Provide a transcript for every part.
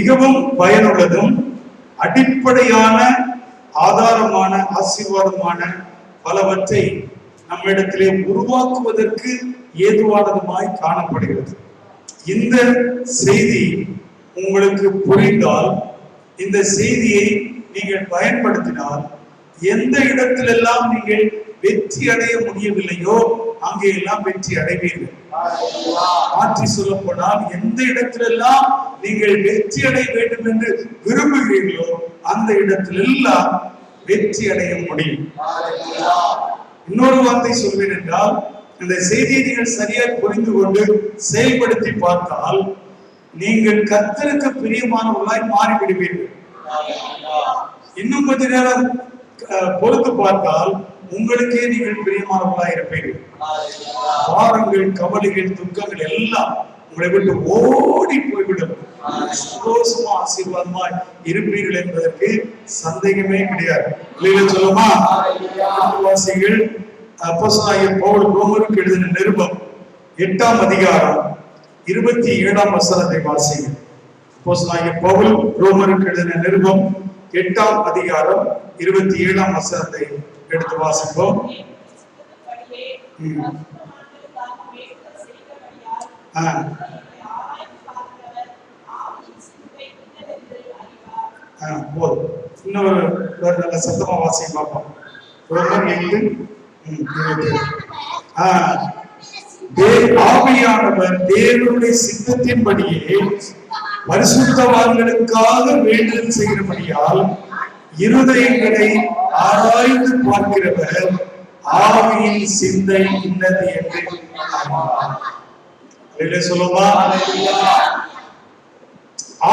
மிகவும் பயனுள்ளதும் அடிப்படையான ஆதாரமான ஆசீர்வாதமான பலவற்றை நம்மிடத்திலே உருவாக்குவதற்கு ஏதுவானதுமாய் காணப்படுகிறது. இந்த செய்தி உங்களுக்கு புரிந்தால், இந்த செய்தியை நீங்கள் பயன்படுத்தினால், எந்த இடத்திலெல்லாம் நீங்கள் வெற்றி அடைய முடியவில்லையோ அங்கே எல்லாம் வெற்றி அடைவீர்கள். மாற்றி சொல்லப்போனால், எந்த இடத்திலெல்லாம் நீங்கள் வெற்றி அடைய வேண்டும் என்று விரும்புகிறீர்களோ அந்த இடத்திலெல்லாம் வெற்றி அடைய முடியும். இன்னொரு வார்த்தை சொல்வேன் என்றால், இந்த செய்தியை நீங்கள் சரியாக புரிந்து கொண்டு செயல்படுத்தி பார்த்தால் நீங்கள் கர்த்தருக்கு பிரியமானவர்களாய் மாறிவிடுவீர்கள். இன்னும் கொஞ்ச நேரம் பொறுத்து பார்த்தால் உங்களுக்கே நீங்கள் பிரியமானவர்களாய் இருப்பீர்கள். பாரங்கள், கவலைகள், துக்கங்கள் எல்லாம் உங்களை விட்டு ஓடி போய்விடும். சந்தோஷமா ஆசீர்வாதமாய் இருப்பீர்கள் என்பதற்கு சந்தேகமே கிடையாது. சொல்லுமா வாசிகள் அப்போஸ்தலனாகிய பவுல் ரோமருக்கு எழுதின நிருபம் 8ஆம் அதிகாரம் 27ஆம் வசனத்தை வாசிங்கள். அப்போஸ்தலனாகிய பவுல் ரோமருக்கு எழுதின நிருபம் 8ஆம் அதிகாரம் 27ஆம் வசனத்தை எடுத்து வாசிப்போம். இன்னொரு நல்ல சத்தமா வாசிக்க பார்ப்போம். ஆவியானவர் தேவனுடைய சித்தத்தின்படியே பரிசுத்தவான்களுக்காக வேண்டுதல் செய்கிறபடியால் இருதயங்களை ஆராய்ந்து பார்க்கிறவர் ஆவியின் சிந்தை இன்னது என்று சொல்லுமா.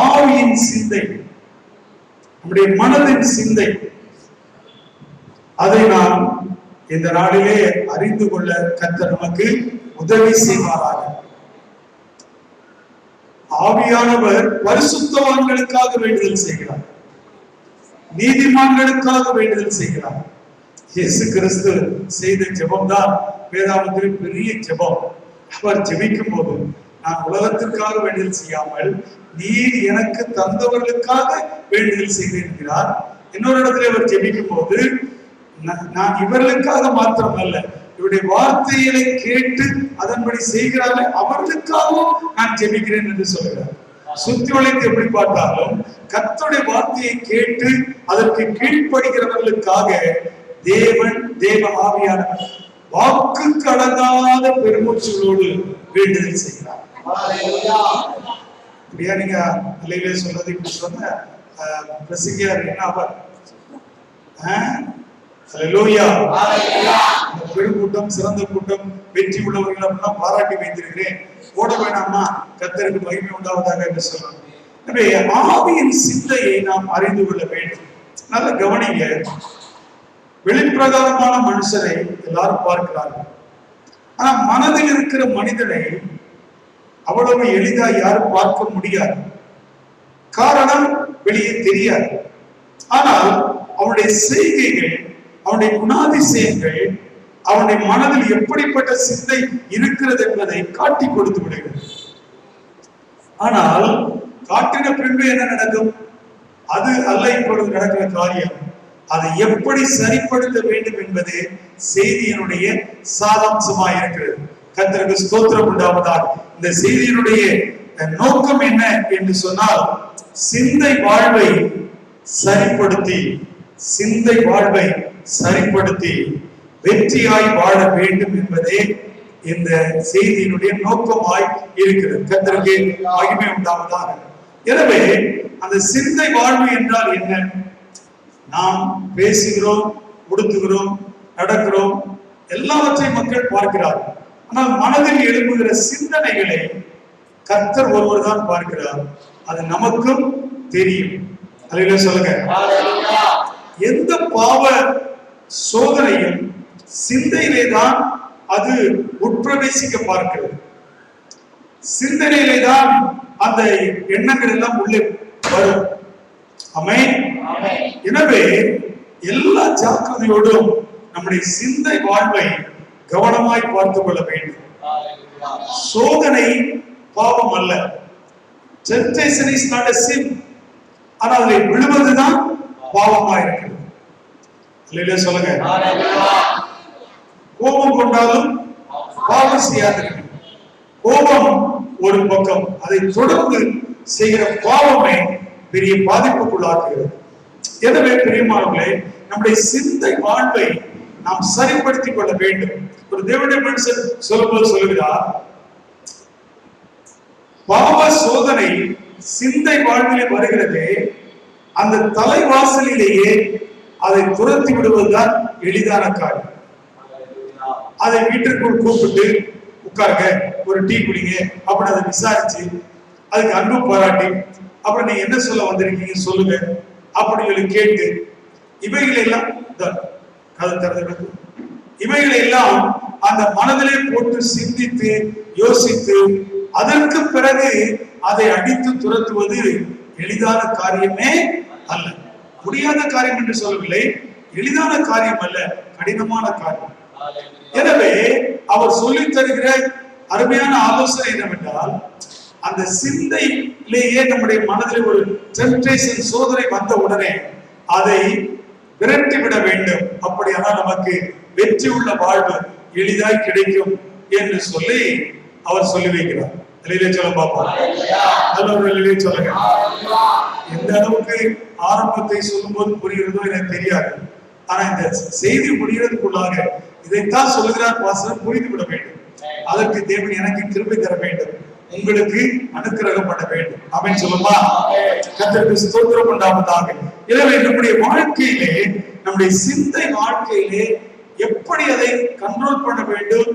ஆவியின் சிந்தை, நம்முடைய மனதின் சிந்தை, அதை நாம் இந்த நாளிலே அறிந்து கொள்ள கர்த்தர் நமக்கு உதவி செய்வாராக. ஆவியானவர் பரிசுத்தவான்களுக்காக வேண்டுதல் செய்கிறார், நீதிமான்களுக்காக வேண்டுதல் செய்கிறார். இயேசு கிறிஸ்து செய்த ஜெபம் தான் வேதாகமத்தில் பெரிய ஜெபம். அவர் ஜெபிக்கும் போது, நான் உலகத்திற்காக வேண்டுதல் செய்யாமல் நீர் எனக்கு தந்தவர்களுக்காக வேண்டுதல் செய்தேன் என்கிறார். இன்னொரு இடத்துல அவர் ஜெபிக்கும் போது, நான் இவர்களுக்காக மாத்திரம் அல்ல, இவருடைய வார்த்தைகளை கேட்டு அதன்படி செய்கிறார்கள் அவர்களுக்காகவும் நான் ஜெபிக்கிறேன் என்று சொல்கிறார். சுத்தி வளைத்து எப்படி பார்த்தாலும் கர்த்தருடைய வார்த்தையை கேட்டு அதற்கு கீழ்ப்படுகிறவர்களுக்காக தேவன், தேவ ஆவியானவர் வாக்கு கடங்காத பெருமூச்சலோடு வேண்டுதல் செய்கிறார். அப்படியா நீங்க அல்லையிலே சொல்றது இப்படி சொன்ன பிரசிங்கியார் என்ன அவர் பெருக்கூட்டம், சிறந்த கூட்டம், வெற்றி உள்ளவர்கள் அப்படின்னா பாராட்டி வைத்திருக்கிறேன், ஓட வேணாமா, கர்த்தருக்கு மகிமை உண்டாவதாக என்று சொல்லணும். எனவே ஆவியின் சிந்தையை நாம் அறிந்து கொள்ள வேண்டும். நல்ல கவனிங்க, வெளிப்பிரகாரமான மனுஷரை எல்லாரும் பார்க்கிறார்கள், ஆனா மனதில் இருக்கிற மனிதனை அவ்வளவு எளிதா யாரும் பார்க்க முடியாது. காரணம் வெளியே தெரியாது. ஆனால் அவனுடைய செய்கைகள், அவனுடைய குணாதிசயங்கள், அவனுடைய மனதில் எப்படிப்பட்ட சிந்தை இருக்கிறது என்பதை காட்டி கொடுத்து விடுகிறது. ஆனால் காட்டின பின்பு என்ன நடக்கும்? அது அல்ல இப்பொழுது நடக்கிற காரியம். அதை எப்படி சரிப்படுத்த வேண்டும் என்பது செய்தியினுடைய சாராம்சமாக இருக்கிறது. கர்த்தருக்கு ஸ்தோத்திரம் உண்டாவதாக. இந்த செய்தியினுடைய நோக்கம் என்ன என்று சொன்னால், சிந்தை வாழ்வை சரிப்படுத்தி, சிந்தை வாழ்வை சரிப்படுத்தி வெற்றியாய் வாழ வேண்டும் என்பதே இந்த செய்தியினுடைய நோக்கமாய் இருக்கிறது. கர்த்தருக்கு மகிமை உண்டாவதாக. எனவே அந்த சிந்தை வாழ்வு என்றால் என்ன? நாம் பேசுகிறோம், உடுத்துகிறோம், நடக்கிறோம், எல்லாவற்றையும் மக்கள் பார்க்கிறார்கள். ஆனால் மனதில் எழுப்புகிற சிந்தனைகளை கர்த்தர் ஒருவர் தான் பார்க்கிறார். அது நமக்கும் தெரியும். அல்லேலூயா சொல்லுங்க. எந்த பாவ சோதனையும் சிந்தையிலே தான் அது உட்பிரவேசிக்க பார்க்கிறது. சிந்தனையிலே தான் அந்த எண்ணங்கள் எல்லாம் உள்ளே வரும். ஆமென். எனவே எல்லா ஜாக்கிரதையோடும் நம்முடைய சிந்தை வாழ்வை கவனமாய் பார்த்துக் கொள்ள வேண்டும். சோதனை பாவம் அல்ல. Temptation is not a sin. ஆனால் அதில் விழுவதுதான் பாவமா இருக்கிறது. அல்லேலூயா சொல்லுங்க. கோபம் கொண்டாலும் பாவம் செய்யாதீர்கள். கோபம் ஒரு பக்கம், அதை தொடர்ந்து செய்கிற பாவமே பெரிய பாதிப்புக்குள்ளாக்குகிறது. எனவே பிரியமானவர்களே, நம்முடைய சிந்தை வாழ்வை நாம் சரிப்படுத்திக் கொள்ள வேண்டும். ஒரு தேவனுடைய மனுஷன் சொல்லும்போது சொல்லுகிறார், பாவ சோதனை சிந்தை வாழ்விலே வருகிறதே, அந்த தலைவாசலிலேயே அதை துரத்தி விடுவதுதான் எளிதான காரியம். அதை வீட்டிற்குள் கூப்பிட்டு உட்காருங்க, ஒரு டீ குடிங்க அப்படின்னு அதை விசாரிச்சு அதுக்கு அன்பு பாராட்டி அப்புறம் நீங்க என்ன சொல்ல வந்திருக்கீங்க சொல்லுங்க அப்படின்னு கேட்டு இவைகளை எல்லாம் இவைகளை எல்லாம் அந்த மனதிலே போட்டு சிந்தித்து யோசித்து அதற்கு பிறகு அதை அடித்து துரத்துவது எளிதான காரியமே அல்ல. முடியாத காரியம் என்று சொல்லவில்லை, எளிதான காரியம் அல்ல, கடினமான காரியம். எனவே அவர் சொல்லித் தருகிற அருமையான ஆலோசனை என்னவென்றால், அந்த சிந்தையிலேயே நம்முடைய மனதில் ஒரு டெம்ப்டேஷன் சோதனை வந்த உடனே அதை விரட்டி விட வேண்டும். அப்படியானால் நமக்கு வெற்றி உள்ள வாழ்வு எளிதாய் கிடைக்கும் என்று சொல்லி அவர் சொல்லி வைக்கிறார். சொல்ல பாப்போம், சொல்லுங்க. எந்த அளவுக்கு ஆரம்பத்தை சொல்லும் போது புரிகிறதோ எனக்கு தெரியாது. ஆனா இந்த செய்தி முடிகிறதுக்குள்ளாக இதைத்தான் சொல்லுகிறார் வாசகர், புரிந்து விட வேண்டும். அதற்கு தேவன் எனக்கு கிருபை தர வேண்டும், உங்களுக்கு அனுக்கிரகப்பட வேண்டும். அவன் சொல்லுமா, கர்த்தருக்கு ஸ்தோத்திரம் உண்டாவதாக. எனவே நம்முடைய வாழ்க்கையிலே, நம்முடைய சிந்தை வாழ்க்கையிலே எப்படி அதை கண்ட்ரோல் பண்ண வேண்டும்,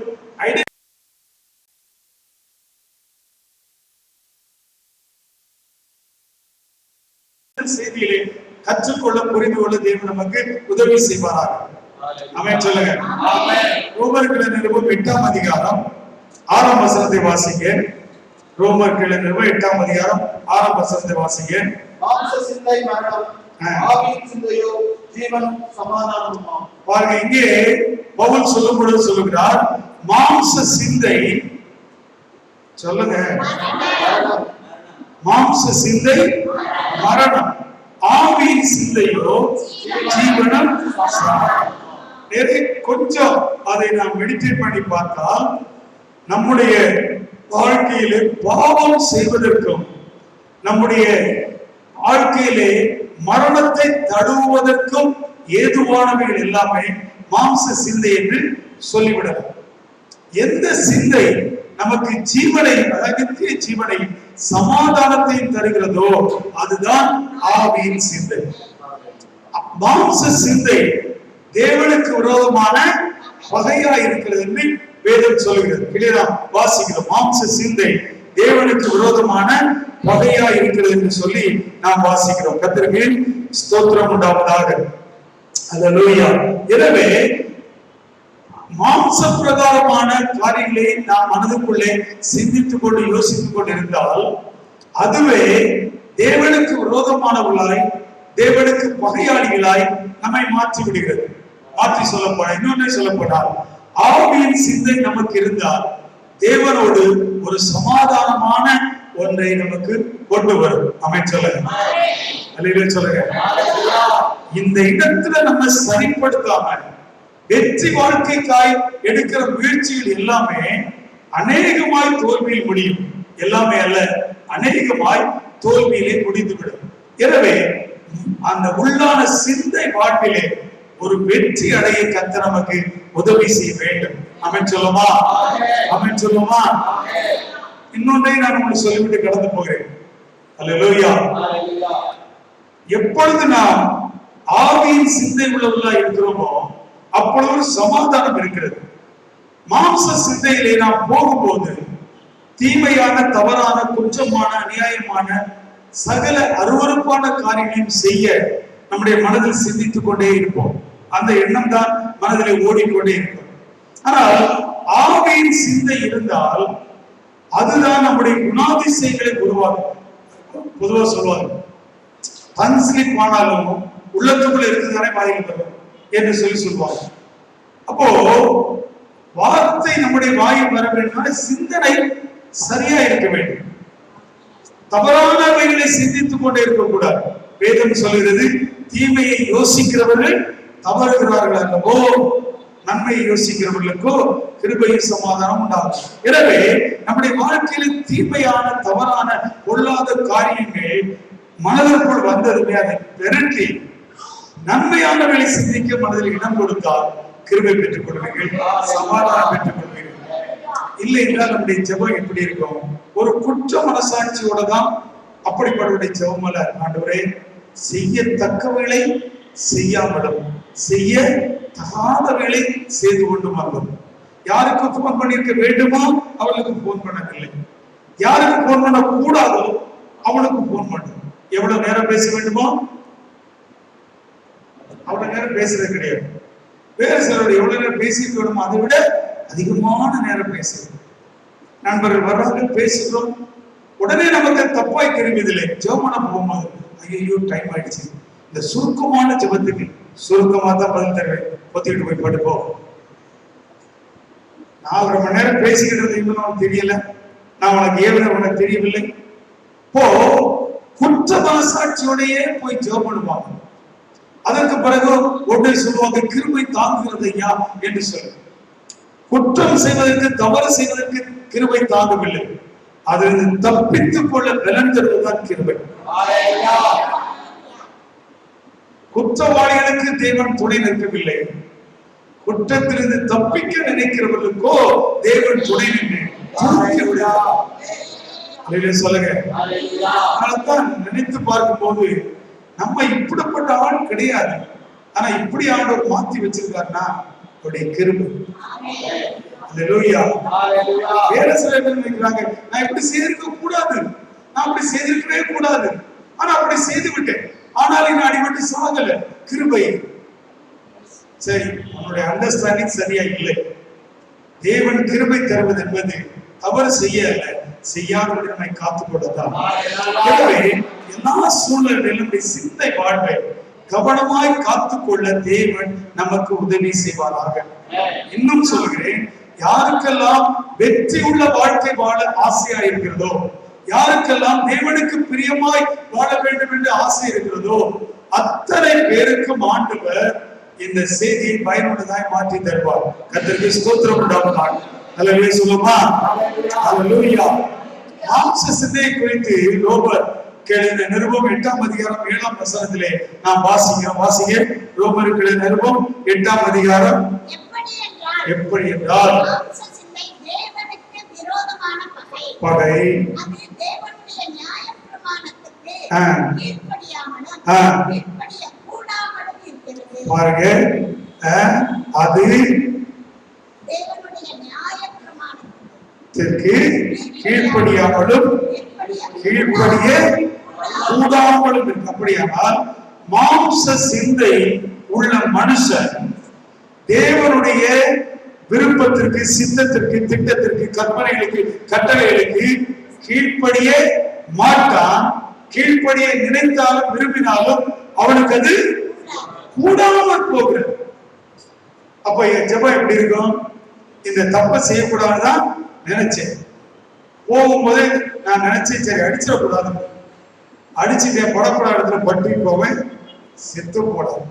செய்தியிலே கற்றுக்கொள்ள புரிந்து கொள்ள தேவன் நமக்கு உதவி செய்வாராக. ஆமென் சொல்லுங்க. ரோமர்கள் நிருபம் 8ஆம் அதிகாரம் 6ஆம் வசனத்தை வாசிங்க. ரோமர்கள் நிருபம் 8ஆம் அதிகாரம் 6ஆம் வசனத்தை வாசிங்க. மாம்ச சிந்தை மரணம், ஆவியின் சிந்தையோ ஜீவனும் சமாதானமும். பாருங்க, இங்கே பவுல் சொல்லும் பொழுது சொல்லுகிறார், மாம்ச சிந்தை, சொல்லுங்க, மாம்ச சிந்தை மரணம், ஆவியின் சிந்தையோ ஜீவனம். கொஞ்சம் அதை நாம் மெடிடேட் பண்ணி பார்த்தால் நம்முடைய வாழ்க்கையிலே பாவம் செய்வதற்கும் நம்முடைய வாழ்க்கையிலே மரணத்தை தடுவதற்கும் ஏதுவானவைகள் எல்லாமே மாம்ச சிந்தை என்று சொல்லிவிடலாம். எந்த சிந்தை நமக்கு ஜீவனை, அதாவது ஜீவனை சமாதானத்தையும் தருகிறதோ அதுதான் ஆவியின் சிந்தை. மாம்ச சிந்தை தேவனுக்கு விரோதமான பகையா இருக்கிறது என்று வேதம் சொல்கிறது. கிளியரா வாசிக்கிறோம். மாம்ச சிந்தை தேவனுக்கு விரோதமான பகையா இருக்கிறது என்று சொல்லி நாம் வாசிக்கிறோம். கர்த்தருக்கு ஸ்தோத்திரம் உண்டாவதாக. அல்லேலூயா. எனவே மாம்ச பிரகாரமான காரியங்களை நாம் மனதுக்குள்ளே சிந்தித்துக் கொண்டு யோசித்துக் கொண்டு இருந்தால் அதுவே தேவனுக்கு விரோதமானவர்களாய், தேவனுக்கு பகையாளிகளாய் நம்மை மாற்றி விடுகிறது. மாற்றி சொல்லப்பட இன்னொன்று சொல்லப்படால், ஆவியின் சிந்தை நமக்கு இருந்தால் தேவனோடு ஒரு சமாதானமான ஒன்றை நமக்கு கொண்டு வரும். அமைச்சல சொல்லுங்க. இந்த இடத்துல நம்ம சரிப்படுத்தாம வெற்றி வாழ்க்கைக்காய் எடுக்கிற முயற்சிகள் எல்லாமே அநேகமாய் தோல்வியில் முடியும். எல்லாமே அல்ல, அநேகமாய் தோல்வியிலே முடிந்துவிடும். எனவே அந்த உள்ளான சிந்தை வாழ்விலே ஒரு வெற்றி அடைய கர்த்தர் நமக்கு உதவி செய்ய வேண்டும். ஆமென் சொல்லுமா, ஆமென் சொல்லுமா. இன்னொன்றை நான் உங்களுக்கு சொல்லிவிட்டு கடந்து போகிறேன். அல்லேலூயா. எப்பொழுது நாம் ஆவியின் சிந்தை உள்ளவர்களா இருக்கிறோமோ அப்பொழுது சமாதானம் இருக்கிறது. மாம்ச சிந்தையிலே நாம் போகும்போது தீமையான, தவறான, குற்றமான, அநியாயமான சகல அருவருப்பான காரியங்களையும் செய்ய நம்முடைய மனதில் சிந்தித்துக் கொண்டே இருப்போம். அந்த எண்ணம் தான் மனதிலே ஓடிக்கொண்டே இருக்கும். ஆனால் ஆவியின் சிந்தை இருந்தால் அதுதான் நம்முடைய குணாதிசயங்களை உருவாக்கும். பொதுவாக சொல்வாங்க, பன் ஸ்லிப் ஆனாலும் உள்ளத்துக்குள்ள இருக்குதானே பாதிக்கப்படும் என்று சொல்லி சொல்வாங்க. அப்போ வார்த்தை நம்முடைய வாயில் வர வேண்டும், சிந்தனை சரியா இருக்க வேண்டும். தவறானவைகளை சிந்தித்துக் கொண்டே இருக்கக்கூடாது. வேதம் சொல்கிறது, தீமையை யோசிக்கிறவர்கள் தவறுகிறார்கள் அல்லவோ, நன்மையை யோசிக்கிறவர்களுக்கோ கிருபையும் சமாதானம் உண்டாகும். எனவே நம்முடைய வாழ்க்கையில தீமையான தவறான பொல்லாத காரியங்கள் மனதிற்குள் வந்ததுமே அதை பெருக்கி நன்மையானவர்களை சிந்திக்க மனதில் இடம் கொடுத்தால் கிருபை பெற்றுக் கொள்வீர்கள், சமாதானம் பெற்றுக் கொள்வீர்கள். இல்லை என்றால் நம்முடைய ஜெபம் எப்படி இருக்கும்? ஒரு குற்ற மனசாட்சியோட தான். அப்படிப்பட்ட ஜெபம் அல்ல. ஆண்டவரே, செய்யத்தக்கவர்களை செய்யாமலும் செய்ய தகாதவர்களை செய்து கொண்டும் வந்தோம். யாருக்கு போன் பண்ணிருக்க வேண்டுமோ அவளுக்கு போன் பண்ணவில்லை, யாருக்கு போன் பண்ண கூடாதோ அவனுக்கு போன் பண்ணும். எவ்வளவு நேரம் பேச வேண்டுமோ அவ்வளவு நேரம் பேசுறது கிடையாது. வேறு சிலர் எவ்வளவு நேரம் பேசிட்டு வேணுமோ அதை விட அதிகமான நேரம் பேசுறோம். நண்பர்கள் வர்றாங்க, பேசுகிறோம், உடனே நமக்கு தப்பாய் தெரிவதில்லை. ஜெபம் போகும்போது ஐயோ டைம் ஆயிடுச்சு, இந்த சுருக்கமான ஜெபத்துக்கு சுருக்கமா தான் பதில் தருவேன், பொத்திட்டு போய் படுப்போ. 4.5 மணி நேரம் பேசிக்கிட்டு இன்னும் உனக்கு தெரியல, நான் உனக்கு ஏவன உனக்கு தெரியவில்லை. போ குற்ற மனசாட்சியோடையே போய் ஜெபம் பண்ணுவாங்க. அதற்கு பிறகு ஒன்றை சொல்லுவாங்க, கிருபை தாங்குகிறது ஐயா என்று சொல்லு. குற்றம் செய்வதற்கு, தவறு செய்வதற்கு கிருபை தாங்கவில்லை, அதிலிருந்து தப்பித்துக் கொள்ள பலன் தருவதுதான் கிருபை. குற்றவாளிகளுக்கு தேவன் துணை நிற்கவில்லை, குற்றத்திலிருந்து தப்பிக்க நினைக்கிறவர்களுக்கோ தேவன் துணை நின்று சொல்லுங்க. அதனால்தான் நினைத்து பார்க்கும் போது நம்ம இப்படிப்பட்ட ஆள் கிடையாது. ஆனா இப்படி ஆண்டவர் மாத்தி வச்சிருக்காருன்னா அவருடைய கிருபை. அல்லேலூயா. வேற சில பேர் நினைக்கிறாங்க, நான் இப்படி செய்திருக்க கூடாது, நான் அப்படி செய்திருக்கவே கூடாது, ஆனா அப்படி செய்து விட்டேன், ஆனாலும் நான் அடிபட்டு சாகல. கிருபை. சரி, உன்னுடைய அண்டர்ஸ்டாண்டிங் சரியா இல்லை. தேவன் கிருபை தருவது என்பது தவறு செய்ய அல்ல, செய்யாதவர்கள் நம்மை காத்துக் கொள்ளத்தான். எனவே எல்லா சூழ்நிலைகளிலும் சிந்தை வாழ்வை கவனமாய் காத்துக்கொள்ள தேவன் நமக்கு உதவி செய்வாராக. இன்னும் சொல்கிறேன், யாருக்கெல்லாம் வெற்றி உள்ள வாழ்க்கை வாழ ஆசையா இருக்கிறதோ, யாருக்கெல்லாம் தேவனுக்கு பிரியமாய் வாழ வேண்டும் என்று ஆசை இருக்கிறதோ, அத்தனை பேருக்கும் ஆண்டவர் இந்த செய்தியை பயனுள்ளதாய் மாற்றி தருவார். கர்த்தருக்கு ஸ்தோத்திரம் உண்டாவதாக. அல்லேலூயா சொல்லுமா? அல்லேலூயா. மாம்ச சிந்தையை குறித்து ரோமர் எழுதின நிருபம் 8ஆம் அதிகாரம் 7ஆம் வசனத்திலே நாம் வாசிங்க. ரோமருக்கு எழுதின நிருபம் 8ஆம் அதிகாரம். எப்படி என்றால் பகை, பாருங்க, அது கீழ்ப்படியாமலும் கீழ்ப்படிய கூடாமலும் இருக்கு. அப்படியானால் மாம்ச சிந்தை உள்ள மனுஷன் தேவனுடைய விருப்பத்திற்கு, சித்தத்திற்கு, திட்டத்திற்கு, கற்பனைகளுக்கு, கட்டளைகளுக்கு கீழ்ப்படிய மாட்டான். கீழ்ப்படிய நினைத்தாலும் விரும்பினாலும் அவனுக்கு அது கூடாமல் போகிறது. அப்ப ஜெபம் எப்படி இருக்கும்? இந்த தப்பை செய்யக்கூடாதுதான் நினைச்சேன், போகும்போது நான் நினைச்சேன் சரி அடிச்சிடக்கூடாது, அடிச்சுட்டேன், படப்பட இடத்துல பட்டி போவேன், செத்து போடாது.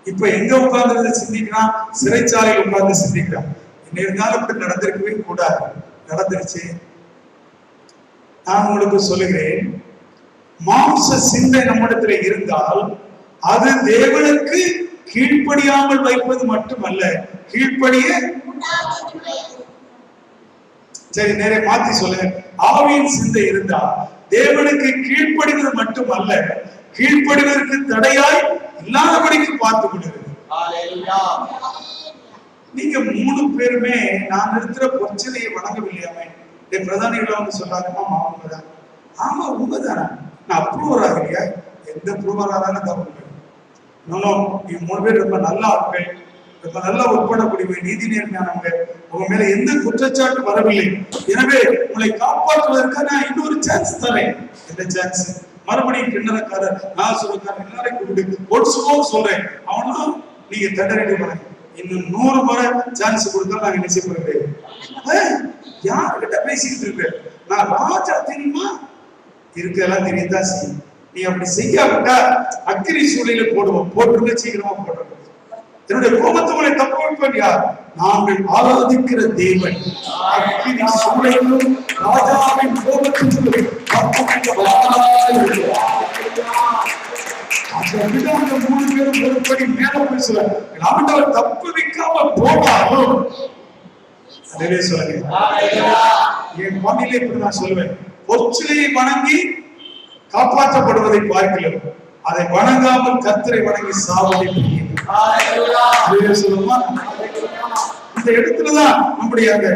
இப்ப எங்க உட்கார்ந்து சிந்திக்கிறான்? சிறைச்சாலையில் உட்கார்ந்து சிந்திக்கிறான். என்ன இருந்தாலும் அப்படி நடந்திருக்கவே கூடாது, நடந்துருச்சு. நான் உங்களுக்கு சொல்லுகிறேன், மாம்ச சிந்தை நம்மிடத்துல இருந்தால் அது தேவனுக்கு கீழ்ப்படியாமல் வைப்பது மட்டுமல்ல, கீழ்ப்படிய, சரி நேரே மாத்தி சொல்லுங்க, ஆவியின் சிந்தை இருந்தா தேவனுக்கு கீழ்ப்படிவது மட்டுமல்ல, கீழ்ப்படிவதற்கு தடையாய் இல்லாதபடிக்கு பார்த்து கொள்கிறது. நீங்க 3 பேருமே நான் இருக்கிற பொற்சிலையை வணங்கவில்லையாமே. பிரதானிகளை வந்து சொல்லாங்க, ஆமா உண்மைதான். ஆமா உண்மைதானா? நான் அப்ரூவர் ஆகலையா? எந்த ப்ரூவர் ஆனாலும் தான் உண்மை. நீங்க 3 பேர் ரொம்ப நல்ல ஆட்கள், ரொம்ப நல்லா உட்படக்கூடிய நீதி நேர்மையானவங்க, உங்க மேல எந்த குற்றச்சாட்டு வரவில்லை. எனவே உங்களை காப்பாற்றுவதற்கு நான் இன்னொரு சான்ஸ் தரேன். எந்த சான்ஸ்? மறுபடியும் கிண்ணறக்காரர், நான் சொல்றேன், எல்லாரையும் கூப்பிட்டு ஒட்சுவோம் சொல்றேன், அவனா நீங்க தண்டனை பண்ணுங்க. இன்னும் 100 முறை சான்ஸ் கொடுத்தா நாங்க நிச்சயப்படுறேன். யார்கிட்ட பேசிக்கிட்டு இருக்கேன்? நான் ராஜா தெரியுமா? இருக்கெல்லாம் தெரியதான் செய்யும். நீ அப்படி செய்யாவிட்டா அக்கினி சூளையில போடுவோம், போட்டு சீக்கிரமா போடுறோம். என்னுடைய கோபத்துகளை தப்பு வைப்பேன் யார்? நாங்கள் ஆராதிக்கிற தேவன் அக்கினி சூளையிலும் ராஜாவின் கோபத்துகளை அந்த 3 பேரும் ஒருபடி மேல போய் சொல்ல ஆண்டவர் தப்பு வைக்காம போனாலும் அதே சொல்லுங்க. என் பாணியில இப்படி நான் சொல்லுவேன், பொற்சிலையை வணங்கி காப்பாற்றப்படுவதை பார்க்கிறோம், அதை வணங்காமல் கர்த்தரை வணங்கி சாவதை சொல்லுமா. இந்த இடத்துலதான் நம்முடைய அந்த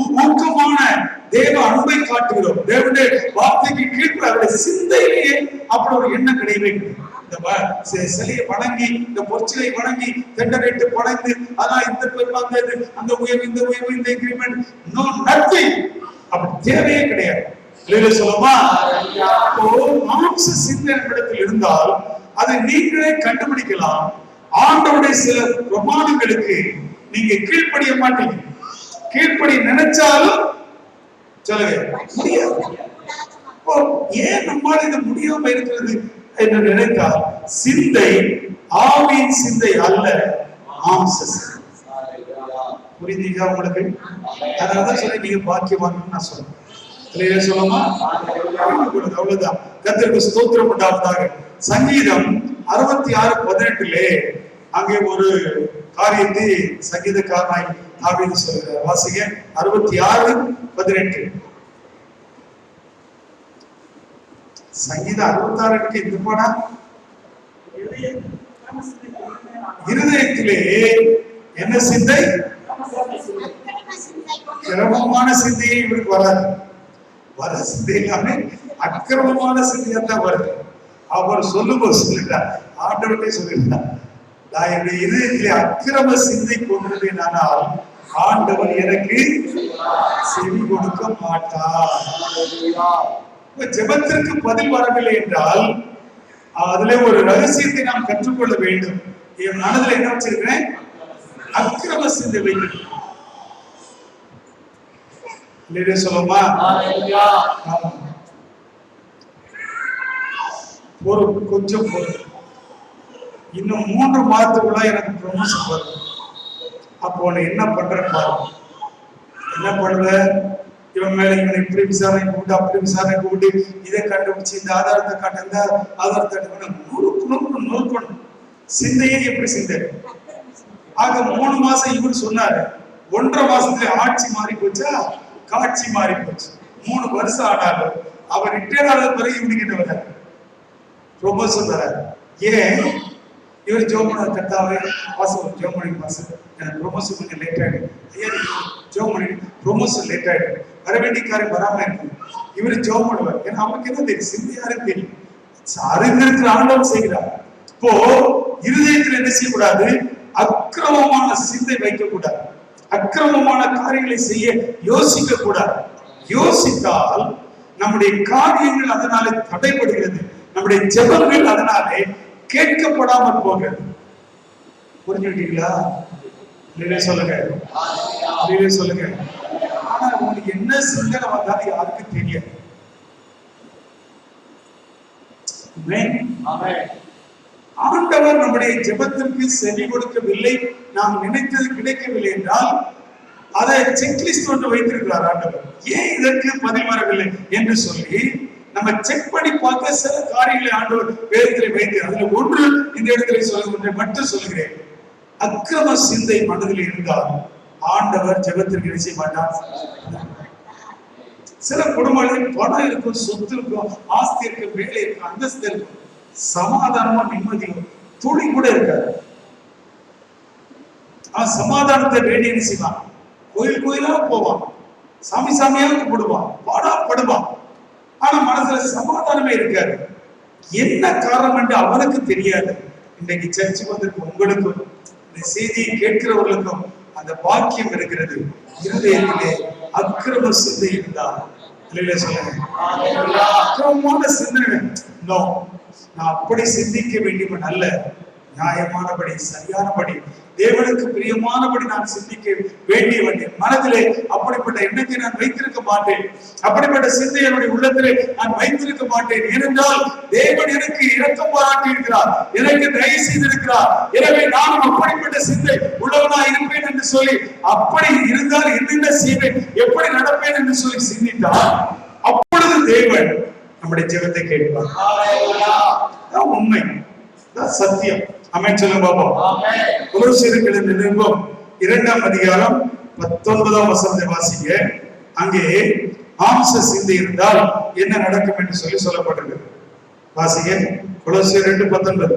ஊக்கமான தேவ அன்பை காட்டுகிறோம். தேவனுடைய வார்த்தைக்கு கீழ்ப்பட அவருடைய சிந்தையிலேயே அப்படி ஒரு எண்ணம் கிடையவே கிடையாது. இந்த சிலையை வணங்கி, இந்த பொற்சிலை வணங்கி, தெண்டரைட்டு படைந்து, ஆனா இந்த வந்தது, அந்த உயர்வு, இந்த உயர்வு, இந்த எக்ரிமெண்ட், நோ நத்திங், அப்படி தேவையே கிடையாது. சொல்லுமா. மாம்ச சிந்தை இடத்தில் இருந்தால் அதை நீங்களே கண்டுபிடிக்கலாம். ஆண்டவருடைய சில பிரமாணங்களுக்கு நீங்க கீழ்ப்படிய மாட்டீங்க. கீழ்ப்படி நினைச்சாலும் சொல்லுங்க முடியாது. ஏன் நம்மால இது முடியாம இருக்கிறது என்று நினைத்தால் சிந்தை ஆவியின் சிந்தை அல்ல, மாம்ச சிந்தை. புரியுதுங்க உங்களுக்கு? அதனாலதான் சொல்லி நீங்க பாக்கியவான் நான் சொல்றேன். சொல்லுமா. அவ்வளவுதான். கர்த்தருக்கு ஸ்தோத்திரம் உண்டாவதாக. சங்கீதம் 66:18 அங்கே ஒரு காரியத்தை சங்கீதக்காரனாய் தாவீது சொல்கிறார். வாசிங்க 66:18. சங்கீதம் 66 இந்த பாடா, இருதயத்திலே என்ன சிந்தை? கிரமமான சிந்தையை இவருக்கு வராது. வர சிந்தை எல்லாமே அக்கிரமமான சிந்தையா தான் வருது. அவர் சொல்லும்போது சொல்லிட்டார், ஆண்டவர்கிட்ட சொல்லிட்டார், நான் என்னுடைய இதயத்திலே அக்கிரம சிந்தை கொண்டிருந்தேனால் ஆண்டவர் எனக்கு செவி கொடுக்க மாட்டார். ஜெபத்திற்கு பதில் வரவில்லை என்றால் அதுல ஒரு ரகசியத்தை நாம் கற்றுக்கொள்ள வேண்டும். என் மனதில் என்ன வச்சிருக்கிறேன்? அக்கிரம சிந்தை வைக்கிறேன். சொல்லுமா. கொஞ்சம் இன்னும் 3 மாதத்துக்குள்ள எனக்கு ப்ரமோஷன் வரும். அப்போ என்ன பண்ற பாரு. என்ன பண்ற? இவன் மேல இவனை இப்படி விசாரணை கூப்பிட்டு, அப்படி விசாரணை கூப்பிட்டு, இதை கண்டுபிடிச்சு, இந்த ஆதாரத்தை காட்ட, இந்த ஆதாரத்தை நோக்கணும். சிந்தையே எப்படி சிந்தை? ஆக 3 மாசம் இவர் சொன்னாரு. 1.5 மாசத்துல ஆட்சி மாறி போச்சா, காட்சி மாறி போச்சு. 3 வருஷம் ஆனாலும் அவர் ரிட்டையர் ஆனது பிறகு இவனுக்கு வர ப்ரொமோஷன் வராது. ஏன்? இவர் ஜோமன கட்டாவே வாசம் ஜோமணி மாசம் எனக்கு ப்ரொமோஷன் கொஞ்சம் லேட் ஆயிடும். ஐயா ஜோமணி ப்ரொமோஷன் லேட் ஆயிடும், வர வேண்டிய காரியம் வராம இருக்கு. இவரு ஜோம் பண்ணுவார். ஏன்னா அவருக்கு என்ன தெரியும்? சிந்தை யாரும் தெரியும். அறிந்திருக்கிற ஆண்டவன் செய்கிறார். இப்போ இருதயத்தில் என்ன செய்யக்கூடாது? அக்கிரமமான சிந்தை வைக்க கூடாது. அக்கிரமமான காரியங்களை செய்ய யோசிக்க கூடாது. யோசித்தால் நம்முடைய காரியங்கள் அதனாலே தடைபடுகிறது. நம்முடைய ஜெபங்கள் அதனாலே கேட்கப்படாமல் போகிறது. புரிஞ்சுக்கிட்டீங்களா? சொல்லுங்க, சொல்லுங்க. ஆனா உங்களுக்கு என்ன சிந்தனை வந்தாலும் யாருக்கு தெரியாது. ஆண்டவர் நம்முடைய ஜெபத்திற்கு செவி கொடுக்கவில்லை, நாம் நினைத்தது கிடைக்கவில்லை என்றால் அதை செக்லிஸ்ட் ஒன்று வைத்திருக்கிறார் ஆண்டவர். ஏன் இதற்கு பதில் வரவில்லை என்று சொல்லி நம்ம செக் பண்ணி பார்க்க சில காரியங்களை ஆண்டவர் வேதத்திலே வைத்து, அதுல ஒன்று இந்த இடத்துல சொல்ல மட்டும் சொல்லுகிறேன். அக்கிரம சிந்தை மனதில் இருந்தால் ஆண்டவர் ஜெபத்திற்கு என்ன செய்ய மாட்டார். சில குடும்பங்களில் பணம் இருக்கும், சொத்து இருக்கும், ஆஸ்தி இருக்கும், வேலை இருக்கும், அந்தஸ்து இருக்கும், சமாதானமா நிம்மதியும் துளி கூட இருக்காது. சமாதானத்தை வேண்டி என்ன செய்வான்? கோயில் கோயிலா போவான், சாமி சாமியா கும்பிடுவான், பாடா படுவான். ஆனா மனசுல சமாதானமே இருக்காது. என்ன காரணம் என்று அவனுக்கு தெரியாது. இன்றைக்கு சர்ச்சுக்கு வந்திருக்கும் உங்களுக்கும் இந்த செய்தியை கேட்கிறவர்களுக்கும் அந்த பாக்கியம் இருக்கிறது. இருதயத்திலே அக்கிரம சிந்தை இருந்தால் அக்கிரமமான சிந்தனை, நான் அப்படி சிந்திக்க வேண்டியவன் அல்ல, நியாயமானபடி, சரியானபடி, தேவனுக்கு பிரியமானபடி நான் சிந்திக்க வேண்டியவன். என் மனதிலே அப்படிப்பட்ட எண்ணத்தை நான் வைத்திருக்க மாட்டேன். அப்படிப்பட்ட சிந்தை என்னுடைய உள்ளத்திலே நான் வைத்திருக்க மாட்டேன். ஏனென்றால் தேவன் எனக்கு இரக்கம் பாராட்டி இருக்கிறார், எனக்கு தயவு செய்திருக்கிறார். எனவே நானும் அப்படிப்பட்ட சிந்தை உள்ளவனா இருப்பேன் என்று சொல்லி, அப்படி இருந்தால் என்னென்ன செய்வேன், எப்படி நடப்பேன் என்று சொல்லி சிந்தித்தால் அப்பொழுது தேவன் நம்முடைய ஜெபத்தை கேட்பார். உண்மை, சத்தியம். ஆமென் சொல்லுங்க பாப்போம். கொலோசியர்கள் நிருபம் 2ஆம் அதிகாரம் 19ஆம் வசனத்தை வாசிங்க. அங்கே மாம்ச சிந்தை இருந்தால் என்ன நடக்கும் என்று சொல்லி சொல்லப்பட்டிருக்கிறது. வாசிங்க. கொலோசியர் 2:19.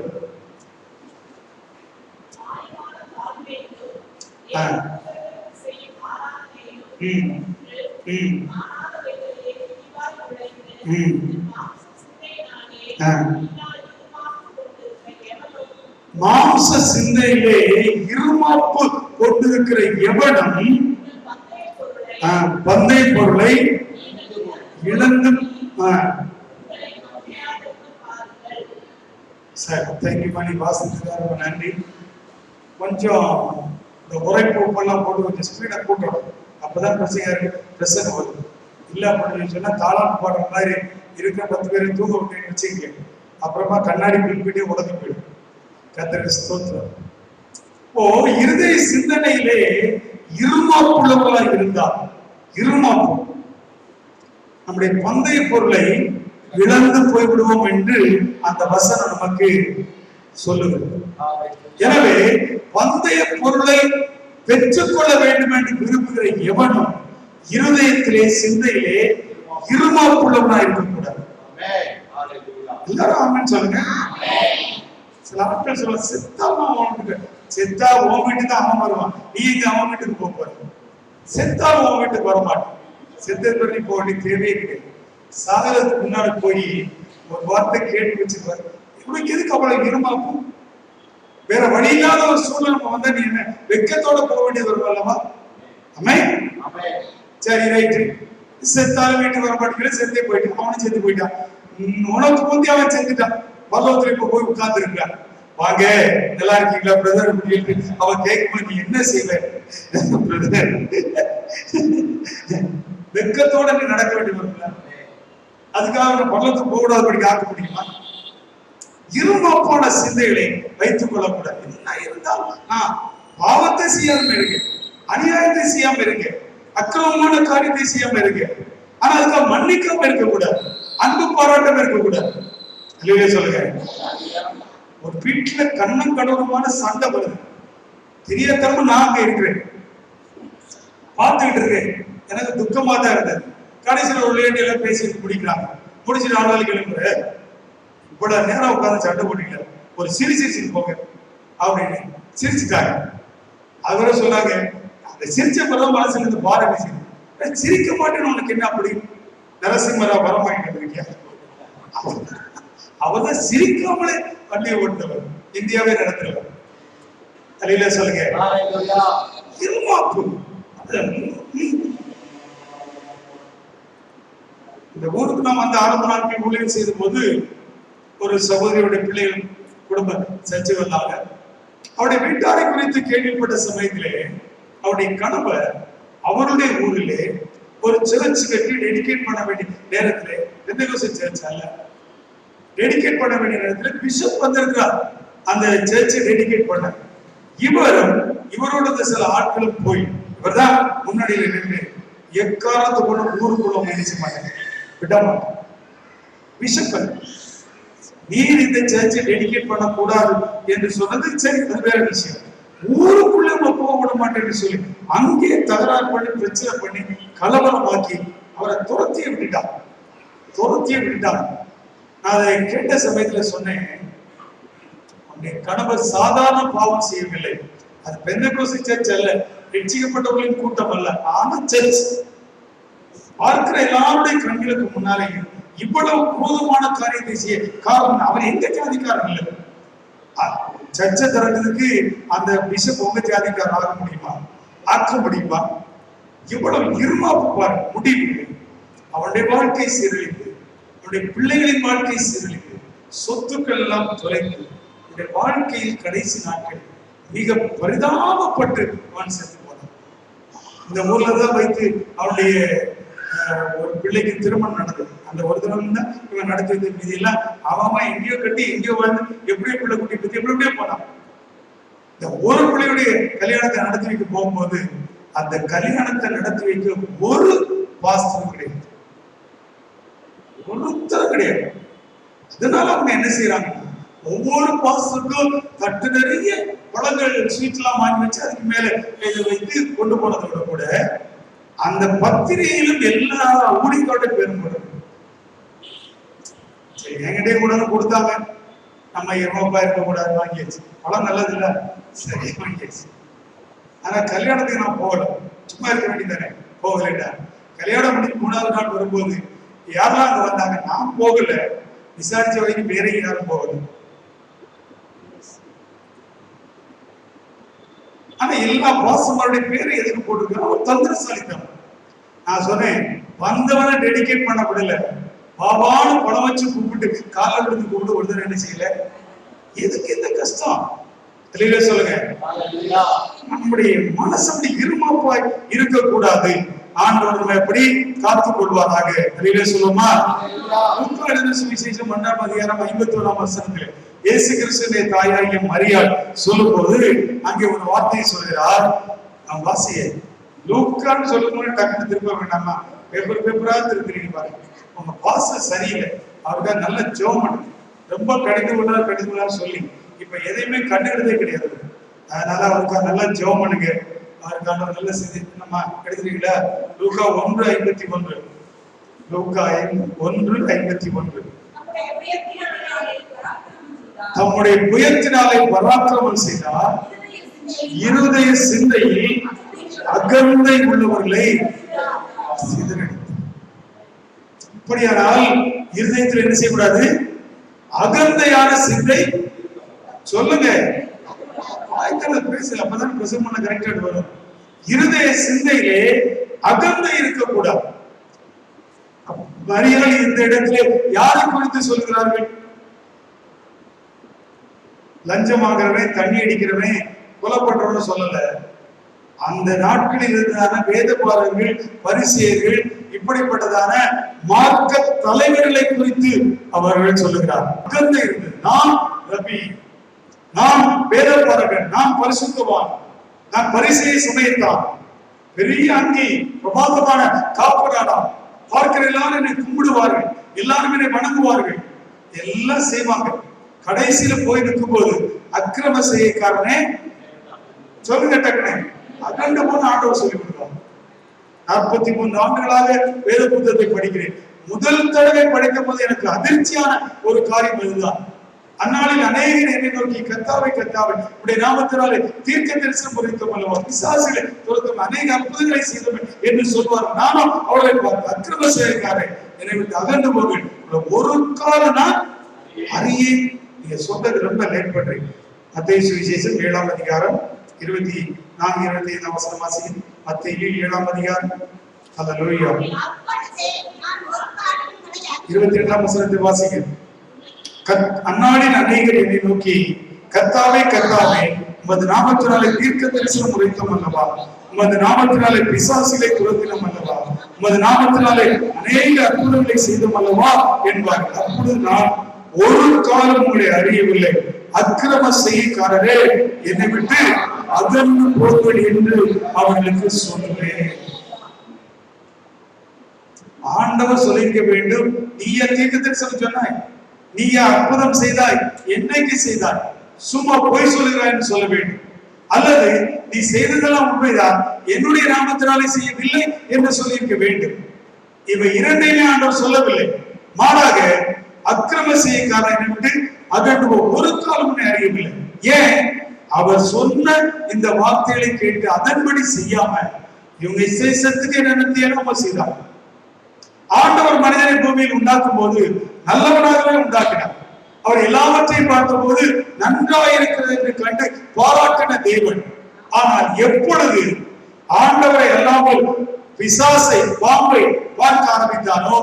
மாம்ச சிந்தையிலே இருமாப்பு கொண்டிருக்கிற எவனும் பந்தய பொருளை இழந்து. சார் தேங்க்யூ பண்ணி வாசித்ததுக்காக நன்றி. கொஞ்சம் இந்த உரைப்பு உப்பெல்லாம் போட்டு கொஞ்சம் ஸ்பீடா கூட்டணும், அப்பதான் பிரச்சனை வருது. இல்ல அப்படின்னு சொன்னா தாளாட்டு பாடுற மாதிரி இருக்கிற 10 பேரை தூங்க விட்டேன்னு வச்சுக்க, அப்புறமா கண்ணாடி பில்பிட்டே உடஞ்சு போயிடும். கர்த்தருக்கு ஸ்தோத்திரம். இப்போ இருதய சிந்தனையிலே இருமாப்புள்ளவர்களா இருந்தால், இருமாப்பு நம்முடைய பந்தய பொருளை இழந்து போய்விடுவோம் என்று அந்த வசனம் நமக்கு சொல்லுகிறது. எனவே பந்தய பொருளை பெற்றுக்கொள்ள வேண்டும் என்று விரும்புகிற எவனும் இருதயத்திலே சிந்தையிலே இருமாப்புள்ளவனா இருக்கக்கூடாது. எல்லாரும் ஆமென் சொல்லுங்க. சில ஆட்கள் சொல்ல, செத்தா உன் வீட்டுக்கு தான் அவன் வருவான், நீ இங்க அவன் வீட்டுக்கு போக போற. செத்தா உன் வீட்டுக்கு வரமாட்டான். செத்த பண்ணி போக வேண்டிய தேவையே கிடையாது. சாகரத்துக்கு முன்னாடி போய் ஒரு வார்த்தை கேட்டு வச்சுக்குவார். இவனுக்கு எதுக்கு அவ்வளவு இருமாக்கும்? வேற வழி இல்லாத ஒரு சூழ்நிலை வந்தா நீ என்ன வெக்கத்தோட போக வேண்டியது வரும் அல்லவா? சரி ரைட்டு, செத்தாலும் வீட்டுக்கு வர மாட்டேங்கிற, செத்தே போயிட்டான், அவனும் செத்து போயிட்டான். உனக்கு முந்தி அவன் செத்துட்டான், பல்லவத்துல இப்ப போய் உட்கார்ந்து இருக்கான். வாங்க நல்லா இருக்கீங்களா பிரதர் அப்படின்னு அவன் கேட்கும்போது நீ என்ன செய்வ? பிரதர் வெக்கத்தோட நீ நடக்க வேண்டி வரும்ல, அதுக்காக பல்லவத்துக்கு போக கூடாது ஆக்க முடியுமா? இருமாப்பான சிந்தைகளை வைத்துக் கொள்ளக்கூடாது. என்ன இருந்தாலும் பாவத்தை செய்யாம இருக்கு, அநியாயத்தை செய்யாம இருக்கு, அக்கிரமமான காரியத்தை செய்யாம இருக்கு, ஆனா அதுக்காக மன்னிக்காம இருக்கக்கூடாது, அன்பு பாராட்டம் இருக்கக்கூடாது. சொல்லுங்க. ஒரு வீட்டுல கண்ணம் கடவுளமான சண்டை வருது, தெரியாதவங்க நான் அங்க இருக்கிறேன், பார்த்துக்கிட்டு இருக்கேன், எனக்கு துக்கமா தான் இருந்தது. கடைசியில் ஒரு லேடி எல்லாம் பேசிட்டு முடிக்கிறாங்க, முடிச்சுட்டு ஆளாளி எழுப்புற இவ்வளவு நேரம் உட்கார்ந்து சண்டை போட்டீங்க, ஒரு சிரிச்சிருச்சு போங்க அப்படின்னு சிரிச்சுட்டாங்க. அவரை சொன்னாங்க, அந்த சிரிச்ச பிறகு மனசுல இருந்து பாரம் பேசி சிரிக்க மாட்டேன்னு உனக்கு என்ன அப்படி நரசிம்மரா வரம் வாங்கிட்டு இருக்கியா? அவர்தான் சிரிக்காமலே வண்டியை ஓட்டுறவர், இந்தியாவே நடத்துறவர். தலையில சொல்லுங்க. இந்த ஊருக்கு நாம் அந்த ஆரம்ப நாட்கள் ஊழியர் செய்த போது ஒரு சகோதரியுடைய பிள்ளைகள் குடும்ப சர்ச்சை வந்தாங்க. அவருடைய வீட்டாரை குறித்து கேள்விப்பட்ட சமயத்திலே அவருடைய கணவர் அவருடைய ஊரிலே ஒரு சர்ச் கட்டி டெடிகேட் பண்ண வேண்டிய நேரத்திலே, பெந்தெகோஸ்தே சர்ச் அல்ல, டெடிகேட் பண்ண வேண்டிய நேரத்தில் பிஷப் வந்திருக்கிறார் அந்த சர்ச்சை டெடிகேட் பண்ண. இவரோட சில ஆட்களும் போய் இவர்தான் முன்னாடியில் நின்று எக்காலத்து கொண்டு ஊருக்குள்ள முயற்சி மாட்டேன், விட மாட்டேன். பிஷப் நீர் இந்த சர்ச்சை டெடிகேட் பண்ண கூடாது என்று சொன்னது சரி, அது வேற விஷயம். ஊருக்குள்ள போக விட மாட்டேன்னு சொல்லி அங்கே தகராறு பண்ணி பிரச்சனை பண்ணி கலவரமாக்கி அவரை துரத்திய விட்டுட்டாங்க. நான் அதை கேட்ட சமயத்துல சொன்னேன், உன்னுடைய கணவர் சாதாரண பாவம் செய்யவில்லை, அது பெந்தெகோஸ்தே சர்ச் அல்ல, ரட்சிக்கப்பட்டவர்களின் கூட்டம் அல்ல, ஆனா சர்ச். பார்க்கிற எல்லாருடைய கண்களுக்கு முன்னாலே இவ்வளவு குரோதமான காரியத்தை செய்ய காரணம் அவர் எங்க ஜாதிக்காரன் இல்லை. சர்ச்சை திறந்ததுக்கு அந்த பிஷப் உங்க ஜாதிக்காரன் ஆக முடியுமா? ஆக்க முடியுமா? இவ்வளவு இருமாப்பு பாரு. முடிவு அவனுடைய வாழ்க்கை சீரழிப்பு, அவனுடைய பிள்ளைகளின் வாழ்க்கை சீரழிப்பு, சொத்துக்கள் எல்லாம் தொலைந்து வாழ்க்கையில் கடைசி நாட்கள் மிக பரிதாபப்பட்டு அவன் செத்து போனான். இந்த ஊர்ல தான் வைத்து அவனுடைய ஒரு பிள்ளைக்கு திருமணம் நடந்தது. அந்த ஒரு தினம் தான் இவன் நடத்தி வைத்த மீதி எல்லாம் அவன் எங்கேயோ கட்டி எங்கேயோ வாழ்ந்து எப்படியோ பிள்ளை குட்டி பத்தி எப்படியே போனான். இந்த ஒரு பிள்ளையுடைய கல்யாணத்தை நடத்தி வைக்க போகும்போது அந்த கல்யாணத்தை நடத்தி வைக்க ஒரு பாஸ்டரும் கிடையாது, ஒருத்தரும் கிடையாது. அதனால அவங்க என்ன செய்யறாங்க, ஒவ்வொரு பாஸ்டருக்கும் தட்டு நிறைய பழங்கள் ஸ்வீட் எல்லாம் வாங்கி வச்சு அதுக்கு மேல இதை வைத்து கொண்டு போனதோட கூட அந்த பத்திரிகையிலும் எல்லா ஊழியர்களோட பேரும் கூட என்கிட்டே கூட கொடுத்தாங்க. நம்ம இருப்பா இருக்க கூடாது வாங்கியாச்சு, பழம் நல்லது இல்ல, சரி வாங்கியாச்சு. ஆனா கல்யாணத்துக்கு நான் போகல, சும்மா இருக்க வேண்டியதானே, போகலடா. கல்யாணம் பண்ணி 3வது நாள் வரும்போது யாரெல்லாம் அங்க வந்தாங்க, நான் போகல, விசாரிச்ச வரைக்கும் வேற யாரும் போகல. ஆனா எல்லா பாசமாருடைய பேரை எதுக்கு போட்டிருக்காங்க, ஒரு தந்திரசாலித்தம். நான் சொன்னேன், வந்தவனை டெடிகேட் பண்ண விடல, பாபான்னு பணம் வச்சு கூப்பிட்டு காலை விழுந்து கூப்பிட்டு ஒருத்தர் என்ன செய்யல. எதுக்கு இந்த கஷ்டம்? தெளிவா சொல்லுங்க. நம்முடைய மனசு அப்படி இருமாப்பாய் இருக்கக்கூடாது. ஆண்டவர் நம்ம எப்படி காத்துக் கொள்வாராக. தெளிவா சொல்லுமா? லூக்கா எழுதின சுவிசேஷம் 1ஆம் அதிகாரம் 51ஆம் வசனத்தில் இயேசு கிறிஸ்துவின் தாயாகிய மரியாள் சொல்லும்போது அங்கே ஒரு வார்த்தையை சொல்கிறார். நாம் வாசிய லூக்கான்னு சொல்லும்போது டக்குன்னு திரும்ப வேண்டாமா, பேப்பரா திருப்பி பாருங்க. உங்க பாச சரியில்லை, அவருக்காக நல்ல ஜெபம் பண்ணுங்க. ரொம்ப கடிந்து சொல்லி இப்ப எதையுமே கண்டுக்கிறதே கிடையாது. அதனால அவருக்காக நல்லா ஜெபம் பண்ணுங்க. அவருக்கான நல்ல செய்தி நம்ம எடுத்துறீங்களா? லூக்கா 1:51. லூக்கா 1:51. தம்முடைய புயத்தினாலே பராக்கிரமம் செய்தார், இருதய சிந்தையில் அகந்தை உள்ளவர்களை சிதறடித்தார். அப்படியானால் இருதயத்தில் என்ன செய்யக்கூடாது? அகந்தையான சிந்தை. சொல்லுங்க, பேசல, அப்பதான் பிரசவம் பண்ண கரெக்டா வரும். இருதய சிந்தையிலே அகந்தை இருக்கக்கூடாது. மரியாள் இந்த இடத்துல யாரை குறித்து சொல்கிறார்கள்? லஞ்சம் வாங்குறவன், தண்ணி அடிக்கிறவன், கொலை பண்றவன் சொல்லல. அந்த நாட்களில் இருந்ததான வேத பாரகர்கள், பரிசேயர்கள், இப்படிப்பட்டதான மார்க்க தலைவர்களை குறித்து அவர்கள் சொல்லுகிறார். அகந்தை இருந்தது. நான் ரபி, நான் வேத பாரகன், நான் பரிசுத்தவான், நான் பரிசேய சமயத்தான், பெரிய அங்கி, பிரபாதமான காப்படாடா, பார்க்கிற எல்லாரும் என்னை கும்பிடுவார்கள், எல்லாரும் என்னை வணங்குவார்கள், எல்லாம் செய்வாங்க. கடைசியில போய் நிற்கும் போது அக்கிரம செய்யக்காரனே சொல்லுங்க டக்குனே அகண்ட போன ஆண்டவர் சொல்லி கொடுத்தார். 43 ஆண்டுகளாக வேத புத்தகத்தை படிக்கிறேன். முதல் தடவை படிக்கும் போது எனக்கு அதிர்ச்சியான ஒரு காரியம் இதுதான். அந்நாளில் அநேகர் என்னை நோக்கி கர்த்தாவே கர்த்தாவே உடைய நாமத்தினாலே தீர்க்க தரிசனம் உரைத்தோம் அல்லவா, பிசாசுகளை துரத்தும் அநேக அற்புதங்களை செய்தோம் என்று சொல்வார். நானும் அவர்களை பார்த்து அக்கிரம செய்யக்காரன் என்னை விட்டு அகன்று போவேன், ஒரு காலம் நான் அறியே. நீங்க சொல்றது ரொம்ப லேட் பண்றீங்க. மத்தேயு சுவிசேஷம் 7ஆம் அதிகாரம் 24-25 வசனம் வாசிங்க. மத்தேயு 7ஆம் அதிகாரம், அல்லேலூயா, 22ஆம் வசனத்தை வாசிங்க. அந்நாளில் அநேகர் என்னை நோக்கி கர்த்தாவே கர்த்தாவே உமது நாமத்தினாலே தீர்க்க தரிசனம் உரைத்தோம் அல்லவா, உமது நாமத்தினாலே பிசாசுகளை துரத்தினோம் அல்லவா, உமது நாமத்தினாலே அநேக அற்புதங்களை செய்தோம் அல்லவா என்பார்கள். அப்பொழுது நான் ஒரு காலம் உங்களை அறியவில்லை, அக்கிரம செய்யக்காரரே என்னை விட்டு அகன்று போங்கள் என்று அவர்களுக்கு சொன்னேன். ஆண்டவர் சொல்லிக்க வேண்டும், நீயா தீர்க்க தரிசனம் சொன்னாய், நீயா அற்புதம் செய்தாய், என்னைக்கு செய்தாய், சும்மா போய் சொல்லுகிறாய் சொல்ல வேண்டும். அல்லது நீ செய்ததெல்லாம் உண்மைதான், என்னுடைய நாமத்தினாலே செய்யவில்லை என்று சொல்லியிருக்க வேண்டும். இவை இரண்டையுமே ஆண்டவர் சொல்லவில்லை. மாறாக அக்கிரம செய்யக்காரனை விட்டு அகன்று ஒரு காலம் அறியவில்லை. ஏன்? அவர் சொன்ன இந்த வார்த்தைகளை கேட்டு அதன்படி செய்யாம இவங்க விசேஷத்துக்கு என்ன செய்தார். ஆண்டவர் மனிதனை பூமியில் உண்டாக்கும் போது நல்லவனாகவே உண்டாக்கினார். அவர் எல்லாவற்றையும் பார்த்த போது நன்றாக இருக்கிறது என்று கண்டு பாராட்டின தேவன். ஆனால் எப்பொழுது ஆண்டவரை அல்லாமல் பிசாசை, பாம்பை பார்க்க ஆரம்பித்தானோ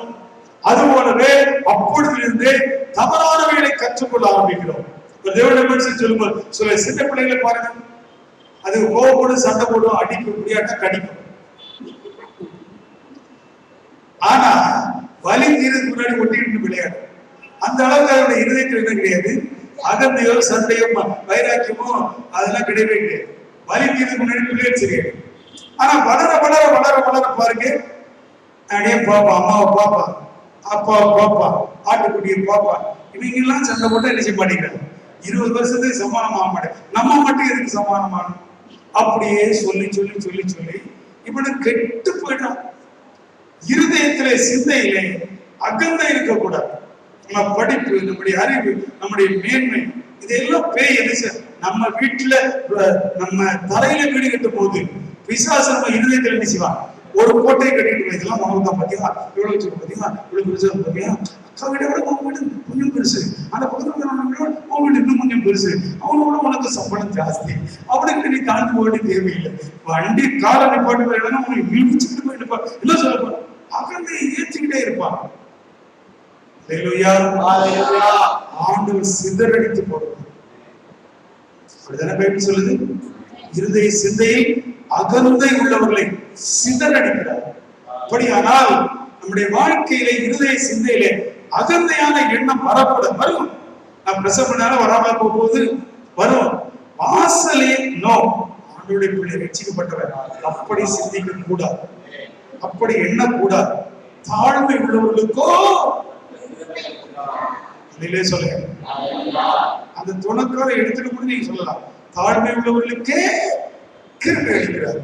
அதுபோலவே அப்பொழுதிலிருந்தே தவறானவைகளை கற்றுக்கொள்ள ஆரம்பிக்கிறோம். தேவனுடைய மனுஷன் சொல்லும்போது சொல்ல சின்ன பிள்ளைகளை பாருங்க, அது கோவப்படும், சண்டை போடும், அடிக்கும், முடியாட்டா கடிக்கும். ஆனா வலி தீரத்துக்கு முன்னாடி ஒட்டிட்டு விளையாடு. அந்த அளவுக்கு அதோட இருதயத்தில் என்ன கிடையாது, அகந்தையோ சண்டையோ வைராக்கியமோ அதெல்லாம் கிடையவே கிடையாது. வலி தீரத்துக்கு முன்னாடி பிள்ளைகள் சரியாது. ஆனா வளர வளர வளர வளர பாருங்க, அப்படியே பாப்பா, அம்மாவை பாப்பா, அப்பாவை பாப்பா, ஆட்டுக்குட்டியை பாப்பா, இவங்க எல்லாம் சண்டை போட்டா என்ன செய்ய மாட்டேங்கிறாங்க. 20 வருஷத்துக்கு சமாதானம் ஆக மாட்டேன், நம்ம மட்டும் எதுக்கு சமாதானமான அப்படியே சொல்லி சொல்லி சொல்லி சொல்லி இப்படி கெட்டு போயிட்டான். இருதயத்திலே சிந்தையிலே அகந்தை இருக்கக்கூடாது. நம்ம படிப்பு, நம்முடைய அறிவு, நம்முடைய மேன்மை, இதெல்லாம் பேய் என்ன நம்ம வீட்டுல நம்ம தலையில வீடு கட்டும் போது பிசாசு நம்ம இருதயத்தில் என்ன செய்வான், ஒரு கோட்டையை கட்டிட்டு இதெல்லாம் உணவு தான் பாத்தியா, இவ்வளவு வச்சு பாத்தியா, இவ்வளவு பெருசு பாத்தியா, அக்கா வீட விட உங்க வீடு கொஞ்சம் பெருசு, அந்த பக்கத்துல உங்க வீடு இன்னும் கொஞ்சம் பெருசு, அவனோட உனக்கு சம்பளம் ஜாஸ்தி, அவனுக்கு நீ தாழ்ந்து போக தேவையில்லை, வண்டி காலை நிப்பாட்டு வேணும்னா உனக்கு இழுச்சுக்கிட்டு போயிட்டு என்ன சொல்லப்பா, அகந்தை ஏற்றிக்கிட்டே இருப்பான். ஆண்டவர் சிதறடித்து போடுவார். அப்படிதானே பைபிள் சொல்லுது, இருதய சிந்தையில் அகந்தை உள்ளவர்களை சிதறடிக்கிறார். அப்படியானால் நம்முடைய வாழ்க்கையில இருதய சிந்தையிலே அகந்தையான எண்ணம் வரப்பட வரும். நான் பிரசவ பண்ணாலும் வராம போகும்போது வரும். வாசலே நோ, ஆண்டவருடைய பிள்ளை ரட்சிக்கப்பட்டவர் அப்படி சிந்திக்க கூடாது, அப்படி எண்ண கூடாது. தாழ்மை உள்ளவர்களுக்கோ சொல்லுங்க, அந்த துணக்கார எடுத்துட்டு கூட நீங்க சொல்லலாம், தாழ்மை உள்ளவர்களுக்கே கிருபை அளிக்கிறார்.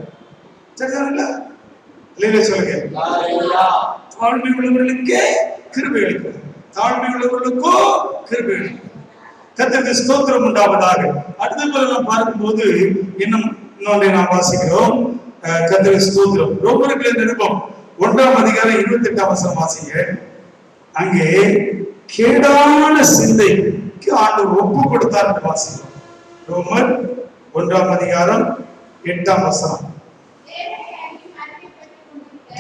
சரிதானல்ல? சொல்லுங்க, தாழ்மை உள்ளவர்களுக்கே கிருபை அளிக்கிறார், தாழ்மை உள்ளவர்களுக்கோ கிருபை அளிக்கிறார். கர்த்தருக்கு ஸ்தோத்திரம் உண்டாவதாக. அடுத்த நாம் பார்க்கும்போது இன்னொன்றை நாம் வாசிக்கிறோம். கர்த்தருக்கு ஸ்தோத்திரம். ரோமர்கள் நிருபம் 1ஆம் அதிகாரம் 28ஆம் வசனம் வாசிங்க. அங்கே கேடான சிந்தைக்கு ஆண்டவர் ஒப்பு கொடுத்தார் என்று வாசிக்கிறோம். ரோமர் 1ஆம் அதிகாரம் 8ஆம் வசனம்.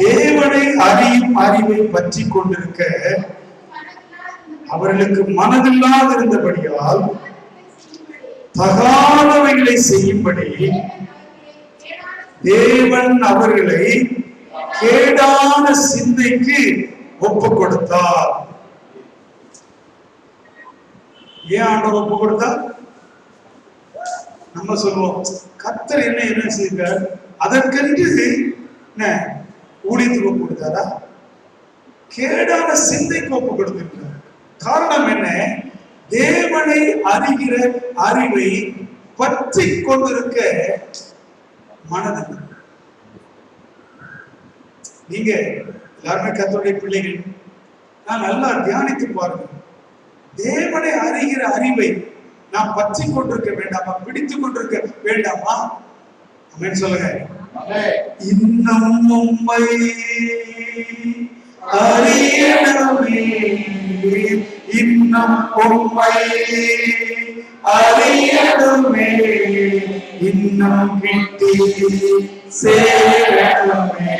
தேவனை அறியும் அறிவை பற்றி கொண்டிருக்க அவர்களுக்கு மனதில்லாதிருந்தபடியால் தகாதவைகளை செய்யும்படி தேவன் அவர்களை கேடான சிந்தைக்கு ஒப்பு கொடுத்தார். ஏன் ஆண்டவர் ஒப்பு கொடுத்தார்? நம்ம சொல்லுவோம், கர்த்தர் என்ன செய்தார், அதற்கென்று ஊழியத்துக்கு ஒப்பு கொடுத்தாரா? கேடான சிந்தைக்கு ஒப்பு கொடுத்திருக்கிறார். காரணம் என்ன? தேவனை அறிகிற அறிவை பற்றி கொண்டிருக்க மனது. நீங்க எல்லாருமே கர்த்தருடைய பிள்ளைகள், நான் நல்லா தியானித்து பாருங்க. தேவனை அறிகிற அறிவை நாம் பற்றி கொண்டிருக்க வேண்டாமா, பிடித்துக் கொண்டிருக்க வேண்டாமா? ஆமென் சொல்லுங்க. இன்னும் உம்மை அறியணுமே, இன்னும் உம்மை அறியணுமே, இன்னும் கிட்டி சேரணுமே,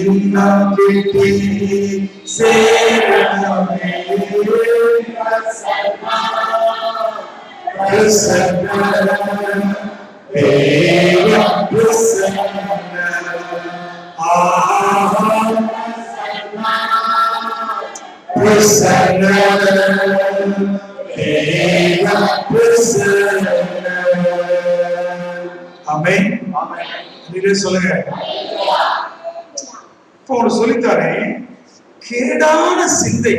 இன்னும் கிட்டி சேரணுமே. சொல்லுங்க. இப்போ ஒரு சொல்லித்தாரே, கேடான சிந்தை,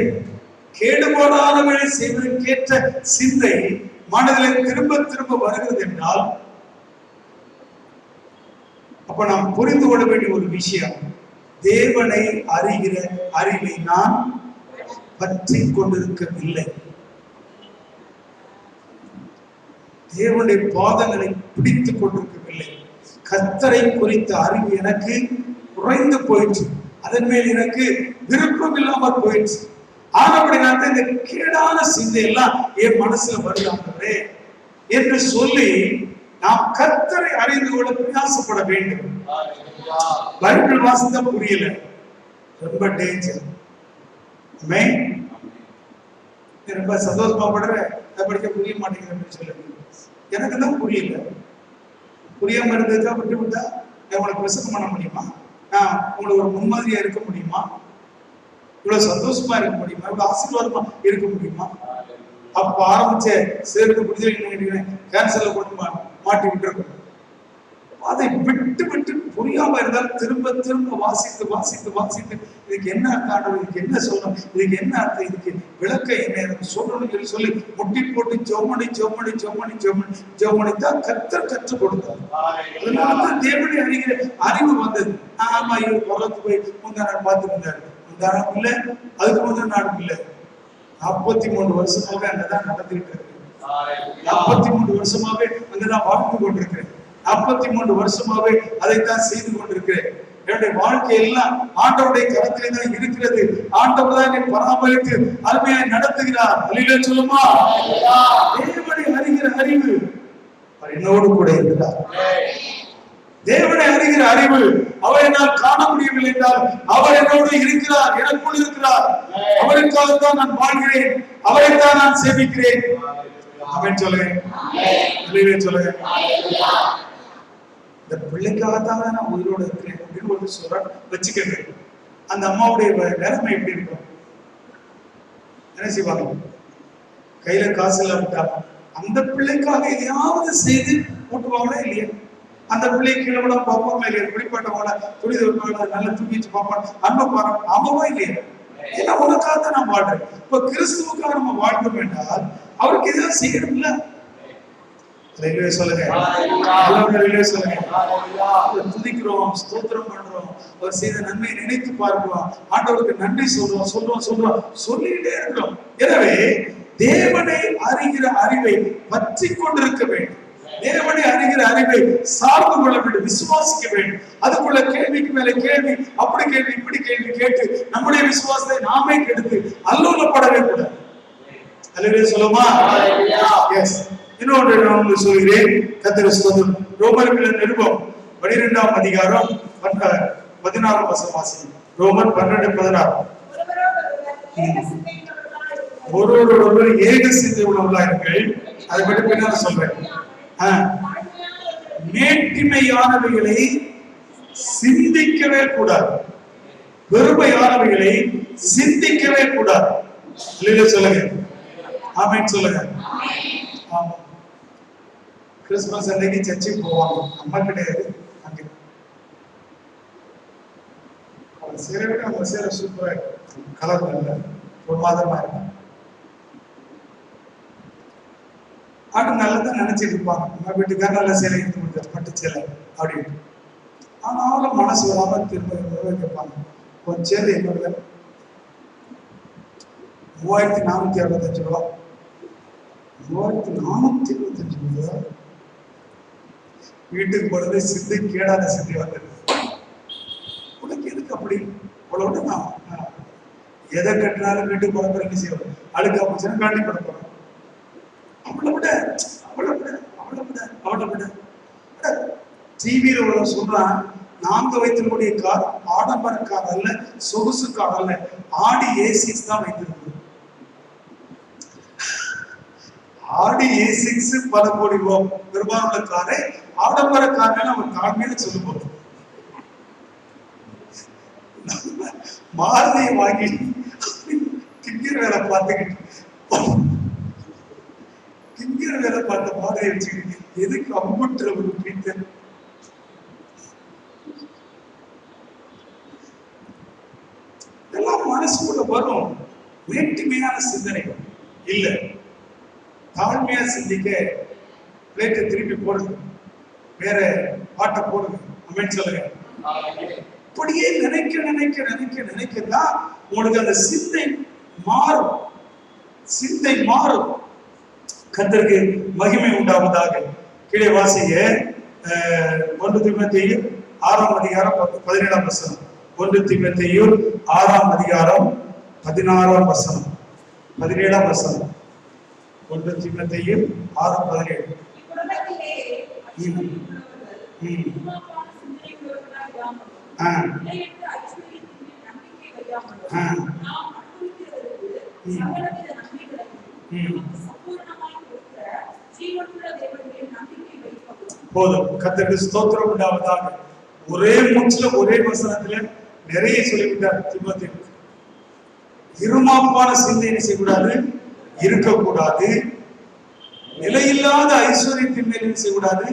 கேடுபாடானவர்களை செய்வதற்கேற்ற சிந்தை மனதில் திரும்ப திரும்ப வருகிறது என்றால், அப்ப நாம் புரிந்து கொள்ள வேண்டிய ஒரு விஷயம், தேவனை அறிகிற அறிவை நான் பற்றி கொண்டிருக்கவில்லை. தேவனுடைய பாதங்களை பிடித்துக் கொண்டிருக்கவில்லை. கர்த்தரை குறித்த அறிவு எனக்கு குறைந்து போயிடுச்சு, அதன் மேல் எனக்கு விருப்பம் இல்லாமல் போயிடுச்சு. ஆனப்படினால இந்த கேடான சிந்தை எல்லாம் என் மனசுல வருகிறாங்களே என்று சொல்லி நாம் கர்த்தரை அறிந்து கொள்ள பிரயாசப்பட வேண்டும். பைபிள் வாசித்தா புரியல, ரொம்ப டேஞ்சர். ரொம்ப சந்தோஷமா படுற படிக்க புரிய மாட்டேங்குது அப்படின்னு சொல்லுங்க. எனக்கு தான் புரியல. புரியாம இருந்ததுக்கா விட்டு விட்டா உங்களுக்கு பிரசங்கம் பண்ண முடியுமா? உங்களுக்கு ஒரு முன்மாதிரியா இருக்க முடியுமா? இவ்வளவு சந்தோஷமா இருக்க முடியுமா? இவ்வளவு ஆசீர்வாதமா இருக்க முடியுமா? அப்ப ஆரம்பிச்ச சேர்த்து புரிதல் கேன்சர்ல கொண்டு மாட்டி விட்டுருக்கோம். அதை விட்டு விட்டு புரியாம இருந்தால் திரும்ப திரும்ப வாசித்து வாசித்து வாசித்து இதுக்கு என்ன அர்த்தம், இதுக்கு என்ன சொல்லணும், இதுக்கு என்ன அர்த்தம், இதுக்கு விளக்க என்ன சொல்லணும்னு சொல்லி முட்டி போட்டு ஜெபமணி ஜெபமணி ஜெபமணி ஜெபமணி ஜெபமணி தான் கற்றுக் கொடுத்தார். அதனாலதான் தேவனை அறிகிற அறிவு வந்தது. ஆமா, இவர் பரலத்துக்கு போய் முந்தா நாள் பார்த்து இருந்தாரு. முந்தா நாள் இல்லை, அதுக்கு முந்தா நாள் இல்லை. 43 வருஷமாவே அங்கதான் நடந்துகிட்டு இருக்கு. 43 வருஷமாவே அங்கதான் வாழ்ந்து கொண்டிருக்கிறேன். 43 வருஷமாவே அதைத்தான் செய்து கொண்டிருக்கிறேன். என்னுடைய வாழ்க்கை எல்லாம் ஆண்டவருடைய கரத்திலே தான் இருக்கிறது. ஆண்டவர் தான் என்னை பராமரித்து அருமையாய் நடத்துகிறார். அல்லேலூயா சொல்லுமா. தேவனை அறிகிற அறிவு என்னோடு கூட இருக்கிறார். தேவனை அறிகிற அறிவு, அவரை நான் காண முடியவில்லை என்றால் அவர் என்னோடு இருக்கிறார், எனக்குள் இருக்கிறார். அவருக்காகத்தான் நான் வாழ்கிறேன், அவரைத்தான் நான் சேவிக்கிறேன். அவன் சொல்லுங்க, சொல்லுங்க. இந்த பிள்ளைக்காகத்தான் நான் உயிரோடு இருக்கிறேன் அப்படின்னு ஒரு சொல்ற வச்சுக்கங்க. அந்த அம்மாவுடைய நிலைமை எப்படி இருக்கும்? என்ன செய்வாங்க? கையில காசு இல்லாம அந்த பிள்ளைக்காக எதையாவது செய்து போட்டுவாங்களா இல்லையா? அந்த பிள்ளை கீழே விட பார்ப்பாங்களா இல்லையா? குளிப்பாட்டவங்கள துணி வைப்பாங்களா, நல்லா தூக்கி வச்சு பார்ப்பாங்க, அன்பை பாருங்க, ஆமாவா இல்லையா? ஏன்னா உனக்காக நான் வாழ்றேன். இப்ப கிறிஸ்துவுக்காக நம்ம வாழ்ந்தோம் என்றால் அவருக்கு எதாவது செய்யணும்ல. சொல்லுங்க, துதிக்கிறோம், ஸ்தோத்திரம் பண்றோம், அவர் செய்த நன்மையை நினைத்து பார்க்கிறோம், ஆண்டவருக்கு நன்றி சொல்றோம் சொல்லிட்டே இருக்கிறோம். எனவே தேவனை அறிகிற அறிவை பற்றி கொண்டிருக்க வேண்டும். தேவனை அறிகிற அறிவை சார்ந்து கொள்ள வேண்டும், விசுவாசிக்க வேண்டும். அதுக்குள்ள கேள்விக்கு மேல கேள்வி, அப்படி கேள்வி இப்படி கேள்வி கேட்டு நம்முடைய விசுவாசத்தை நாமே கெடுத்து அல்லோலப்படவே கூடாது. அல்லேலூயா சொல்லுமா. எஸ். இன்னொன்று நான் சொல்கிறேன். கர்த்தருக்கு ஸ்தோத்திரம். ரோமர்கள் நிருபம் 12ஆம் அதிகாரம் 16 வசனம் வாசிங்க. ரோமர் 12:16. ஒருவரோடு ஏக சிந்தை உள்ளவர்களாயிருங்கள். அதை பற்றி பின்னால் சொல்றேன். மேட்டிமையானவைகளை சிந்திக்கவே கூடாது, பெருமையானவைகளை சிந்திக்கவே கூடாது. சொல்லுங்க, ஆமென் சொல்லுங்க. ஆமா, கிறிஸ்துமஸ் அன்னைக்கு சர்ச்சுக்கு போவாங்க. அம்மா கிடையாது, அங்கே அவங்க சேர விட அவங்க சேர சூப்பரா கலர் நல்ல ஒரு மாதமா இருக்கும். ஆட்டு நல்லதான் நினைச்சிட்டு இருப்பாங்க, நம்ம வீட்டுக்கார நல்ல சேலை எடுத்து கொடுத்த பட்டு சேலை அப்படின்னு. ஆனாலும் மனசு வராம திரும்ப கேட்பாங்க. ஒரு சேலை என்னோட 3465 ரூபா. 3425 ரூபா. வீட்டுக்கு போறது சிந்தை கேடாத சிந்தை வந்தது. உனக்கு எதுக்கு அப்படி? அவ்வளவு நான் எதை கட்டினாலும் வீட்டுக்கு போறது என்ன செய்வோம்? அழுக்கா போச்சுன்னா காட்டி பண்ண போறோம். அவளை விட டிவியில உள்ள சொல்றான், நாங்க வைத்திருக்கக்கூடிய கார் ஆடம்பர கார் அல்ல, சொகுசு கார் அல்ல, ஆடி ஏசிக்ஸ் தான் வைத்திருக்கோம். ஆடி ஏசிக்ஸ் 10 கோடி ரூபாய் பெரும்பாலான காரை ஆடம்பர கார் அவன் தாழ்மையில சொல்லுவோம். மாருதியை வாங்கி கிங்கிற வேலை பார்த்த மாருதியை வச்சுக்கிட்டு எதுக்கு அம்புட்டுற ஒரு பீத்தர்? எல்லாம் மனசுக்குள்ள வரும். வேற்றுமையான சிந்தனை இல்ல, தாழ்மையா சிந்திக்க பிளேட்டை திருப்பி போடுங்க, வேற பாட்டை போடுங்க. அப்படின்னு சொல்லுங்க. அப்படியே நினைக்கதான் உங்களுக்கு அந்த சிந்தை மாறும். கர்த்தருக்கு மகிமை உண்டாவதாக. கீழே வாசிங்க. 1 தீமோத்தேயு 6ஆம் அதிகாரம் 17ஆம் வசனம். 1 தீமோத்தேயு 6ஆம் அதிகாரம் 16ஆம் வசனம், 17ஆம் வசனம். 1 தீமோத்தேயு 6:17. போதும். கர்த்தருக்கு ஸ்தோத்திரம் உண்டாவதாக. ஒரே மூச்சுல ஒரே வசனத்துல நிறைய சொல்லிவிட்டார் தீமோத்தேயுவுக்கு. இருமாப்பான சிந்தை செய்யக்கூடாது, இருக்கக்கூடாது. நிலையில்லாத ஐஸ்வர்யத்தின் மேல் செய்யக்கூடாது,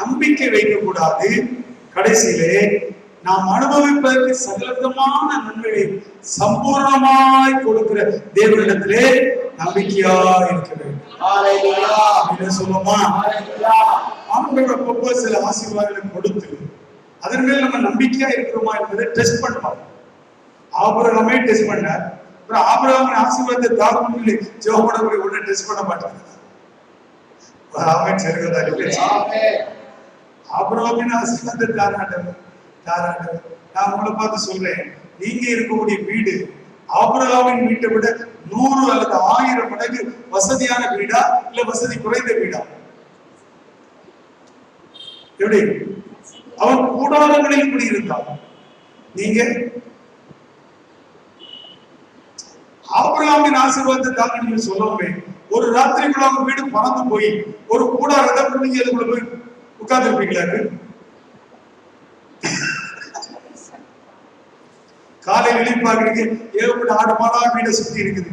நம்பிக்கை வைக்கக்கூடாது. கடைசியிலே நாம் அனுபவிப்பதற்கு சகலவிதமான நன்மைகளை சம்பூர்ணமாய் கொடுக்கிற தேவனிடத்திலே நம்பிக்கையா இருக்க வேண்டும். சொல்லுமா, ஆண்டவர் அப்பப்போ சில ஆசீர்வாதங்களை கொடுத்து அதன் மேல் நம்ம நம்பிக்கையா இருக்கிறோமா என்பதை டெஸ்ட் பண்ணுவாங்க. ஆபிரகாமே டெஸ்ட் பண்ணார். அப்புறம் ஆபிரகாமின் ஆசீர்வாதத்தை தாக்கணும் ஜெபப்படக்கூடிய உடனே டெஸ்ட் பண்ண மாட்டாங்க. ஆபிரகாமின் ஆசீர்வாதத்தை தாராண்டவர். நான் உங்களை பார்த்து சொல்றேன், நீங்க இருக்கக்கூடிய வீடு ஆபிரகாமின் வீட்டை விட 100 அல்லது 1000 மடங்கு வசதியான வீடா இல்ல வசதி குறைந்த வீடா? எப்படி? அவன் கூடாரங்களில் இப்படி இருந்தான். நீங்க ஆபிரகாமின் ஆசீர்வாதத்தை தாங்க நீங்க சொல்லவே ஒரு ராத்திரிக்குள்ள அவங்க வீடு பறந்து போய் ஒரு கூடாரத்தை நீங்க அதுக்குள்ள போய் உட்கார்ந்து இருப்பீங்களா? காலை விழிப்பாக்குறீங்க, ஏகப்பட்ட ஆடு மாடா வீடை சுத்தி இருக்குது.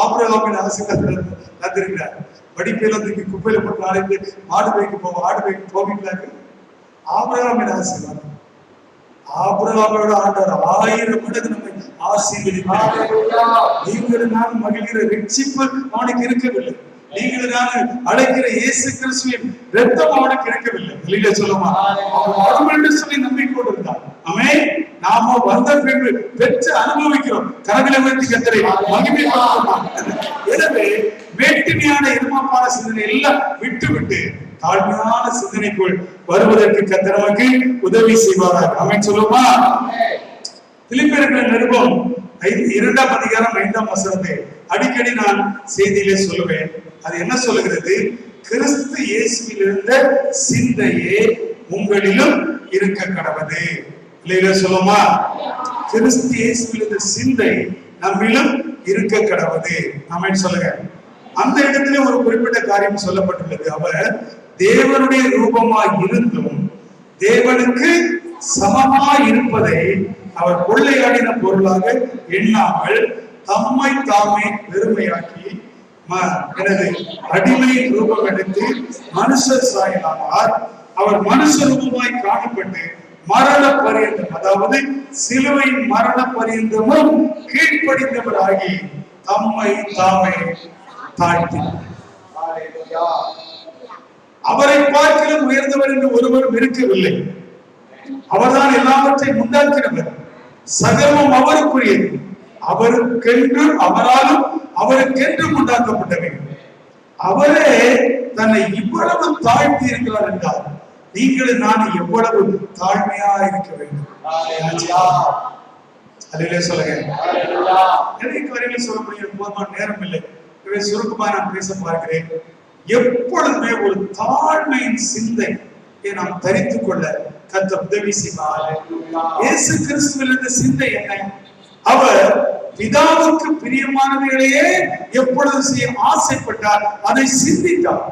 ஆபிரகாமின் ஆசீர்வாதம் தந்திருக்கிறார். படிப்பையில தூக்கி குப்பையில போட்டு நாளைக்கு ஆடு வைக்க போவோம், ஆடு வைக்க போவீங்களாக்கு? ஆபிரகாமின் ஆசீர்வாதம். ஆபிரகாமோட ஆண்டவர் 1000 மடங்கு நம்மை ஆசீர்வதிப்பார். நீங்கள் நான் மகிழ்கிற ரட்சிப்பு அவனுக்கு இருக்கவில்லை. நீங்கள் நான் அழைக்கிற இயேசு கிறிஸ்துவின் இரத்தம் அவனுக்கு இருக்கவில்லை. வெளியில சொல்லுமா, அவன் சொல்லி நம்பிக்கை இருந்தான். ஆமென். நாம வந்த பின்பு பெற்று அனுபவிக்கிறோம். கரங்களை உயர்த்தி கர்த்தரை மகிமைப்படுத்துவோம். எனவே வேற்றுமையான இருமாப்பான சிந்தனை எல்லாம் விட்டு தாழ்மையான சிந்தனைக்குள் வருவதற்கு கர்த்தர் நமக்கு உதவி செய்வாராக. ஆமென் சொல்லுமா. பிலிப்பியர்கள் நிருபம் 2ஆம் அதிகாரம் 5ஆம் வசனத்தை அடிக்கடி நான் செய்தியிலே சொல்லுவேன். அது என்ன சொல்லுகிறது? கிறிஸ்து இயேசுவில் இருந்த சிந்தையே உங்களிலும் இருக்க கடவுது. இல்லையா சொல்லுமா? கிறிஸ்து இயேசுவில் இருந்த சிந்தை நம்மிலும் இருக்க கடவுது. ஆமென் சொல்லுங்க. அந்த இடத்துல ஒரு குறிப்பிட்ட காரியம் சொல்லப்பட்டுள்ளது. அவர் தேவனுடைய ரூபமாய் இருந்தும் தேவனுக்கு சமமாய் இருப்பதை அவர் கொள்ளையாடின பொருளாக எண்ணாமல் தம்மை தாமே பெருமையாக்கி எனது அடிமை ரூபம் எடுத்து மனுஷர் சாயலானார். அவர் மனுஷ ரூபமாய் காணப்பட்டு மரண பரியந்தம், அதாவது சிலுவையின் மரண பரியந்தமும் கீழ்ப்படிந்தவராகி தம்மை தாமே தாழ்த்தினார். அவரை பார்க்கிலும் உயர்ந்தவர் என்று ஒருவரும் இருக்கவில்லை. அவர்தான் எல்லாவற்றையும் உண்டாக்கினவர். சகலமும் அவருக்குரியது. அவருக்கென்று அவராலும் அவருக்கென்றும் உண்டாக்கப்பட்டவை. அவரே தன்னை இவ்வளவு தாழ்த்தி இருக்கிறார் என்றால் நீங்கள் நான் எவ்வளவு தாழ்மையா இருக்க வேண்டும். சொல்லுங்க. நிறைய காரியங்கள் சொல்ல முடியும், போதுமான நேரம் இல்லை. சுருக்கமா நான் பேச பார்க்கிறேன். எப்பொழுதுமே ஒரு தாழ்மையின் சிந்தை நாம் தரித்துக் கொள்ள கர்த்தர் உதவி செய்வார். இயேசு கிறிஸ்துவில் இருந்த சிந்தை என்ன? அவர் பிதாவுக்கு பிரியமானவைகளையே எப்பொழுது செய்ய ஆசைப்பட்டார், அதை சிந்தித்தார்.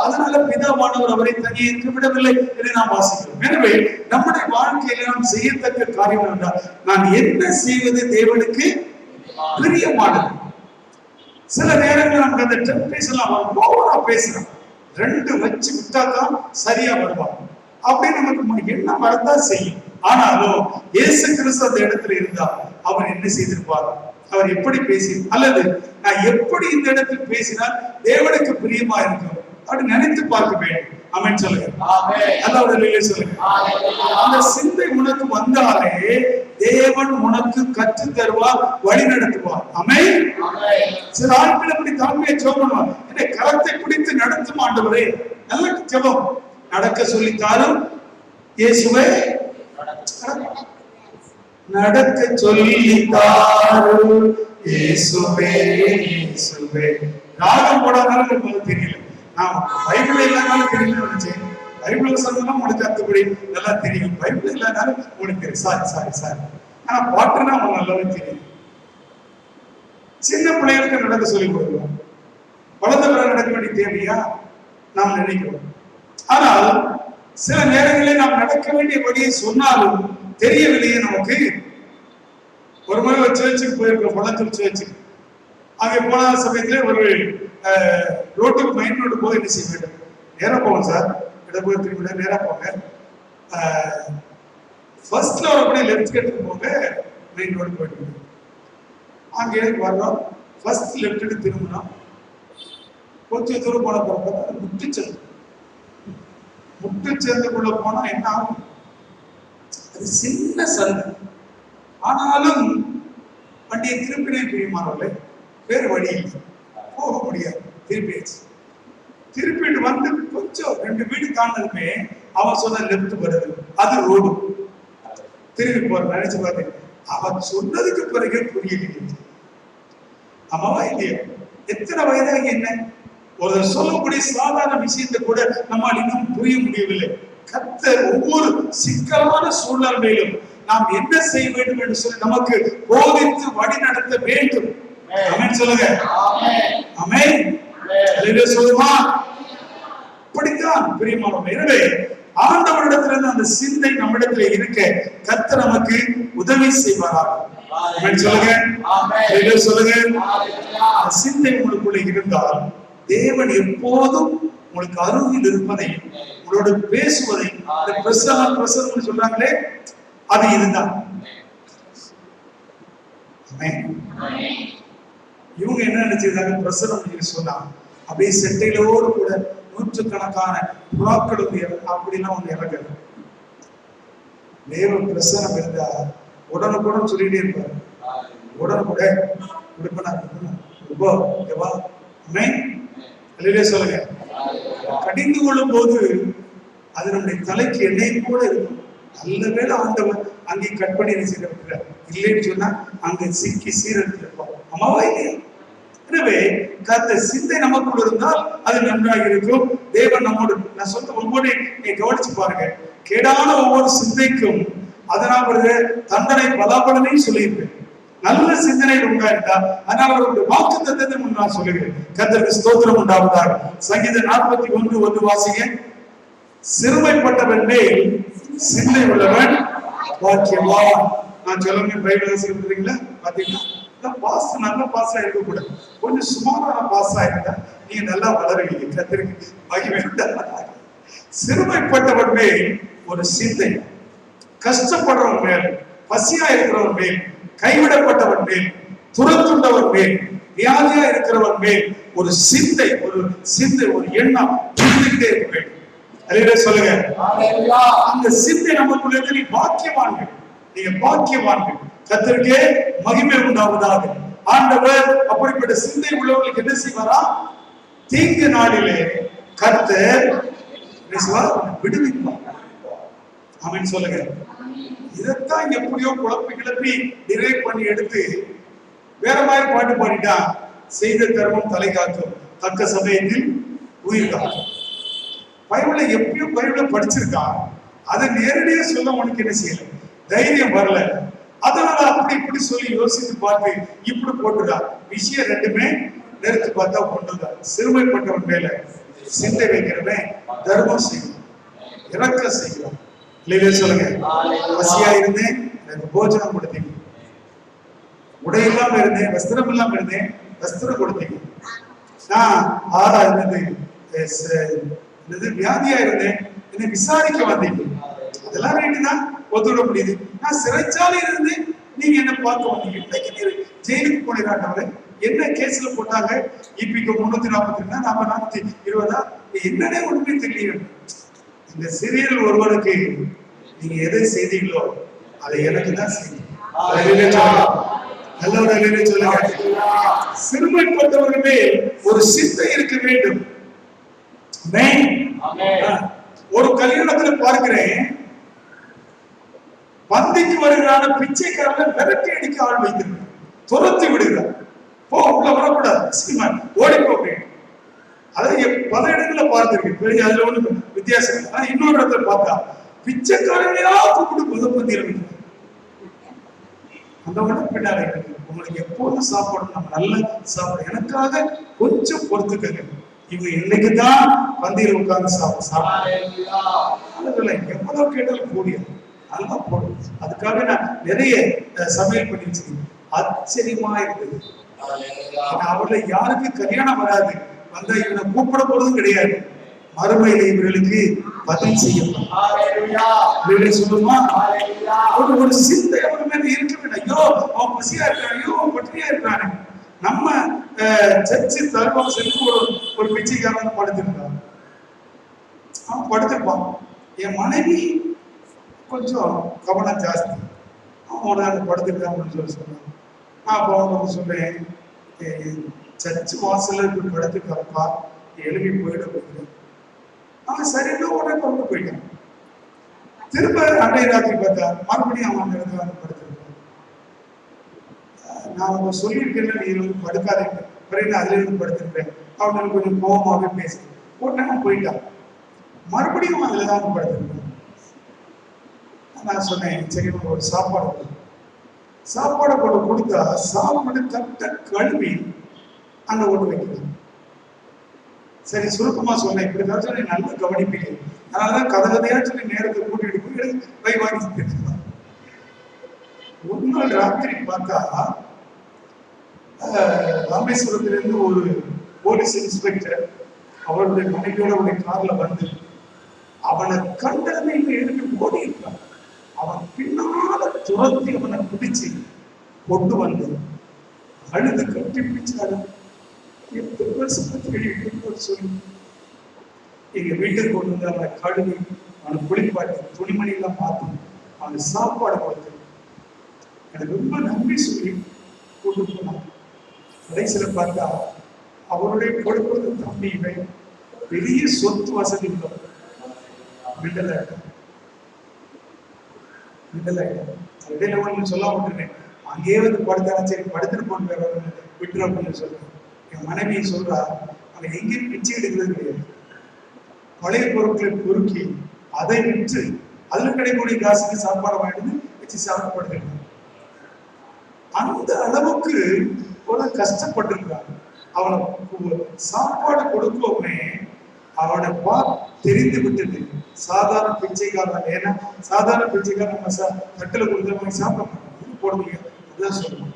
அதனால பிதாவானவர் அவரை தனியே இருக்க விடவில்லை என்று நாம் வாசிக்கிறோம். எனவே நம்முடைய வாழ்க்கையில நாம் செய்யத்தக்க காரியம் என்றால் நான் என்ன செய்வது தேவனுக்கு பிரியமானது. சில நேரங்கள் நமக்கு அந்த டெம்ப்டேஷன் ஓவரா பேசுறோம். 2 வச்சு விட்டாதான் சரியா வருவாங்க. அப்படி நமக்கு என்ன வரதா செய்யும். ஆனாலும் இயேசு கிறிஸ்து அந்த இடத்துல இருந்தா அவர் என்ன செய்திருப்பார்? அவர் எப்படி பேசி அல்லது நான் எப்படி இந்த இடத்தில் பேசினால் தேவனுக்கு பிரியமா இருக்கும் அப்படி நினைத்து பார்க்க வேண்டும். ஆமென் சொல்லுங்க. சொல்லுங்க. அந்த சிந்தை உனக்கு வந்தாலே தேவன் உனக்கு கற்று தருவார், வழி நடத்துவார். ஆமென். சில ஆட்கள் அப்படி தாழ்மையை ஜெபம் என்னை கரத்தை பிடித்து நடத்தும் ஆண்டவரே, நல்ல ஜெபம் நடக்க சொல்லித்தாரும் இயேசுவே, நடக்க சொல்லித்தாரும் இயேசுவே, இயேசுவே. ராகம் போடாதாலும் எனக்கு தெரியல. நான் பைபிள் இல்லைனாலும் தெரியல நினைச்சேன். பைபிள் சொன்னா உனக்கு அத்துப்படி நல்லா தெரியும். பைபிள் இல்லைனாலும் உனக்கு சாரி ஆனா பாட்டுனா அவங்க நல்லாவே தெரியும். சின்ன பிள்ளைகளுக்கு நடக்க சொல்லிக் கொடுக்கலாம். வளர்ந்த பிறகு நடக்க வேண்டிய தேவையா நாம் நினைக்கிறோம். ஆனால் சில நேரங்களில் நாம் நடக்க வேண்டிய வழியை சொன்னாலும் தெரியவில்லையே நமக்கு. ஒரு முறை ஒரு சேர்ச்சுக்கு போயிருக்கோம், பள்ளத்தூர் சேர்ச்சு. அங்கே போன சமயத்துல ஒரு ரோட்டுக்கு மெயின் ரோடு போக என்ன செய்ய வேண்டும், நேரா போங்க சார், இடப்போய் திரும்ப நேரா போங்க, ஃபர்ஸ்ட்ல வரக்கூடிய லெஃப்ட் எடுத்து போங்க, மெயின் ரோடு போயிட்டு அங்கே வர்றோம். ஃபர்ஸ்ட் லெஃப்ட் திரும்பினோம். கொஞ்சம் தூரம் போன பிறகு முட்டுச்சந்துக்குள்ள போனா என்ன ஆகும்? அது சின்ன சந்து, ஆனாலும் வண்டியை திருப்பினே பிரியமானவர்களே, வேறு வழி இல்லை, போக முடியாது. திருப்பிட்டு வந்து கொஞ்சம் 2 வீடு தாண்டதுமே அவன் சொன்ன லெஃப்ட் வருது, அது ரோடு. திரும்பி போற நினைச்சு பார்த்தேன். அவன் சொன்னதுக்கு பிறகு புரியல. ஆமாவா இல்லையா? எத்தனை வயதாக என்ன ஒரு சொல்லக்கூடிய சாதாரண விஷயத்தை கூட நம்மால் இன்னும் புரிய முடியவில்லை. கர்த்தர் ஒவ்வொரு சிக்கலான சூழ்நிலையிலும் நாம் என்ன செய்ய வேண்டும் என்று சொல்லி நமக்கு போதித்து வழி நடத்த வேண்டும். ஆமென் சொல்லுங்க. ஆமென். அல்லேலூயா சொல்லுமா? அப்படித்தான் பிரியமானவர்களே. எனவே ஆண்டவரிடத்திலிருந்து அந்த சிந்தை நம்மிடத்தில் இருக்க கர்த்தர் நமக்கு உதவி செய்வாராக. ஆமென் சொல்லுங்க. அல்லேலூயா சொல்லுங்க. சிந்தை உங்களுக்குள்ள இருந்தால் தேவன் எப்போதும் உங்களுக்கு அருகில் இருப்பதையும் உங்களோட பேசுவதையும், பிரசன்னம் சொல்றாங்களே, அது இதுதான். இவங்க என்ன நினைச்சிருந்தாங்க? பிரசனம் சொன்னா அப்படியே செட்டையிலோடு கூட நூற்றுக்கணக்கான புறாக்களும் அப்படிலாம் ஒண்ணு இறங்குது. தேவ பிரசனம் இருந்தா உடனுக்குடன் சொல்லிட்டே இருப்பாரு. உடனுக்குட சொல்லுங்க. கடிந்து கொள்ளும் போது அது நம்முடைய தலைக்கு எண்ணெய் போல இருக்கும். நல்ல வேளை ஆண்டவர் அங்கே கட் பண்ணி செய்திருக்கிறார். இல்லைன்னு சொன்னா அங்க சிக்கி சீரழித்து இருப்போம். அம்மாவா இல்லையா? எனவே கர்த்த சிந்தை நமக்குள் இருந்தால் அது நன்றாக இருக்கும். தேவன் நம்மோடு, நான் சொல்ற ஒவ்வொரு நீங்க கவனிச்சு பாருங்க, கேடான ஒவ்வொரு சிந்தைக்கும் அதனால் ஒரு தண்டனை பலாபலனை சொல்லியிருப்பேன். நல்ல சிந்தனை உண்டாயிருந்தா அதனால் அவருடைய வாக்கு தத்தத்தை நான் சொல்லுகிறேன். கர்த்தருக்கு ஸ்தோத்திரம் உண்டாவதாக. சங்கீதம் 41:1 வாசிங்க. சிறுமைப்பட்டவன் மேல் சிந்தை உள்ளவன் பாக்கியவான். நான் சொல்லுங்க, பைபிள் வாசிக்கிறீங்களா? பாத்தீங்கன்னா பாஸ் நல்ல பாஸா இருக்கக்கூடாது, கொஞ்சம் சுமாரான பாஸா இருந்தா நீங்க நல்லா வளருவீங்க. கர்த்தருக்கு மகிமை உண்டாவதாக. சிறுமைப்பட்டவன் மேல் ஒரு சிந்தை, கஷ்டப்படுறவன் மேல், பசியா இருக்கிறவன் மேல், கைவிடப்பட்டவன் மேல், துரத்துண்டவன் மேல், வியாதியா இருக்கிறவன் மேல் ஒரு சிந்தை, ஒரு எண்ணம் இருந்துகிட்டே இருக்க வேண்டும். அல்லேலூயா சொல்லுங்க. அந்த சிந்தை நமக்குள்ள இருந்து நீ பாக்கியவான்கள், நீங்க பாக்கியவான்கள். கர்த்தருக்கே மகிமை உண்டாவதாக. ஆண்டவர் அப்படிப்பட்ட சிந்தை உள்ளவர்களுக்கு என்ன செய்வாரா? தீங்கு நாளிலே கர்த்தர் விடுவிப்பார். ஆமென் சொல்லுங்க. இதைத்தான் எப்படியோ குழப்பி கிளப்பி டிரைவ் பண்ணி எடுத்து வேற மாதிரி பாட்டு பாடிட்டா, செய்த தர்மம் தலை காக்கும், தக்க சமயத்தில் உயிர் காக்கும். பைபிளை எப்படியோ பைபிளை படிச்சிருக்கான், அதை நேரடியா சொல்ல உனக்கு என்ன செய்யல, தைரியம் வரல. அதனால அப்படி இப்படி சொல்லி யோசித்து பார்த்து இப்படி போட்டுடா. விஷயம் ரெண்டுமே நிறுத்தி பார்த்தா ஒன்றுதான். சிறுமைப்பட்டவன் மேல சிந்தை வைக்கிறவன் தர்மம் செய்யும், இறக்க செய்யும். சொல்லுங்க. பசியா இருந்தேன், எனக்கு போஜனம் கொடுத்தீங்க. உடை இல்லாம இருந்தேன், வஸ்திரம் இல்லாம இருந்தேன், வஸ்திரம் கொடுத்தீங்க. நான் ஆறா இருந்தது, வியாதியா இருந்தேன், என்னை விசாரிக்க வந்தீங்க. அதெல்லாம் வேண்டிதான் ஒத்துவிட முடியுது. நான் சிறைச்சாலை இருந்து நீங்க என்ன பார்க்க வந்தீங்க. இன்னைக்கு நீர் ஜெயிலுக்கு போனீங்க. என்ன கேஸ்ல போட்டாங்க? இபிக்கு 342, நாம 420. என்னன்னே ஒண்ணுமே தெரியல. இந்த சிறியல் ஒருவனுக்கு நீங்க எதை செய்தீங்களோ அதை எனக்கு தான் செய்யுங்க. சிறுமைப்பட்டவர்களே ஒரு சிந்தை இருக்க வேண்டும். ஒரு கல்யாணத்துல பார்க்கிறேன், பந்திக்கு வருகிறான பிச்சைக்காரன் விரட்டி அடிக்க ஆள் வைத்திருக்க, துரத்தி விடுகிறார். போ, உள்ள வரக்கூடாது, ஓடி போகிறேன். அதை பல இடங்கள்ல பார்த்திருக்கு. பெரிய அதுல ஒண்ணு வித்தியாசம். ஆனா இன்னொரு இடத்துல பார்த்தா பிச்சைக்காரனையா கூப்பிட்டு பந்தியில் வைக்கிறார். அந்த பின்னாடி உங்களுக்கு எப்போதும் சாப்பிடணும், நம்ம நல்லா சாப்பிடும், எனக்காக கொஞ்சம் பொறுத்துக்கங்க. இவங்க இன்னைக்குதான் பந்தியில் உட்கார்ந்து சாப்பிடுறாங்க. எவ்வளவு கேட்டாலும் கூடிய நல்லா போடும். அதுக்காக நான் நிறைய சமையல் பண்ணி வச்சிருக்கேன். ஆச்சரியமா இருக்குது. அவர்ல யாருக்கு கல்யாணம் வராது, வந்தா இவனை கூப்பிட போறதும் கிடையாது. மறுமையில இவர்களுக்கு பதில் செய்யப்படும் சொல்லுமா. ஒரு சிந்தை அவர் மேல இருக்க வேண்டும். ஐயோ அவன் பசியா இருக்கான், ஐயோ அவன் பட்டினியா இருக்கானு. நம்ம சர்ச்சு தர்மம் சென்று ஒரு பிச்சைக்காரன் படுத்திருக்கான். அவன் படுத்திருப்பான். என் மனைவி கொஞ்சம் கவனம் ஜாஸ்தி, அவன் படுத்திருக்கான்னு சொல்றான். நான் அப்போ அவனுக்கு சொல்றேன், சர்ச்சு வாசல்ல இப்படி படுத்துக்கிறப்பா, எழுதி போயிட போகிறேன். அவன் சரியா உடனே கொண்டு போயிட்டான். திரும்ப அன்றைய ராத்திரி பார்த்தா மறுபடியும் அவன் அந்த இடத்துல படுத்திருக்கான். நான் அவங்க சொல்லியிருக்கேன், நீ படுக்காதீங்க, பிறகு அதுல இருந்து படுத்திருப்பேன். அவனுக்கு கொஞ்சம் கோபமாகவே பேசி உடனே அவன் போயிட்டான். மறுபடியும் அதுலதான் படுத்திருக்கான். நான் சொன்னேன், சரி ஒரு சாப்பாடு கொண்டு கொடுத்தா சாப்பாடு தட்ட கழுவி அங்க ஒன்று வைக்கிறான். சரி சுருக்கமா சொன்னேன், இப்படிதான் சொல்லி நல்லா கவனிப்பீங்க. அதனாலதான் கதையா சொல்லி நேரத்தை கூட்டிட்டு போய் வை வாங்கி. ஒரு நாள் ராத்திரி பார்த்தா ராமேஸ்வரத்திலிருந்து ஒரு போலீஸ் இன்ஸ்பெக்டர் அவருடைய மனைவியோட ஒரு கார்ல வந்து அவனை கண்டதை எடுத்து ஓடி இருக்கான். அவன் பின்னால துரத்தி அவனை பிடிச்சு கொண்டு வந்து அழுது கட்டி பிடிச்சாரு. 8 வருஷத்துக்கு சொல்லி எங்க வீட்டுக்கு கொண்டு வந்து அவனை கழுவி, அவனை குளிப்பாட்டி, துணிமணி எல்லாம் மாத்தி அவனுக்கு சாப்பாடு கொடுத்து எனக்கு ரொம்ப நன்றி சொல்லி கொண்டு போனான். கடைசியில பார்த்தா அவருடைய கொடுப்பது தம்பி பெரிய சொத்து வசதி உள்ளவர். விடுதலை இடையில ஒன்று சொல்ல விட்டுருக்கேன். அங்கேயே வந்து படுத்தாலும் சரி படுத்துட்டு போட்டு விட்டுரும் அப்படின்னு சொல்றேன். என் மனைவியை சொல்றா, அவன் எங்கேயும் பிச்சை எடுக்கிறது கிடையாது. பழைய பொருட்களை பொறுக்கி அதை விற்று அதுல கிடைக்கக்கூடிய காசுக்கு சாப்பாடு வாங்கிட்டு வச்சு சாப்பிடப்படுகிறான். அந்த அளவுக்கு ஒரு கஷ்டப்பட்டிருக்கான். அவனை சாப்பாடு கொடுக்கவுமே அவனை தெரிந்து விட்டது சாதாரண பிச்சைக்காரன். ஏன்னா சாதாரண பிச்சைக்காரன் நம்ம தட்டுல கொடுத்தவங்க சாப்பிட மாட்டோம், போடுவீங்க அதுதான் சொல்லணும்.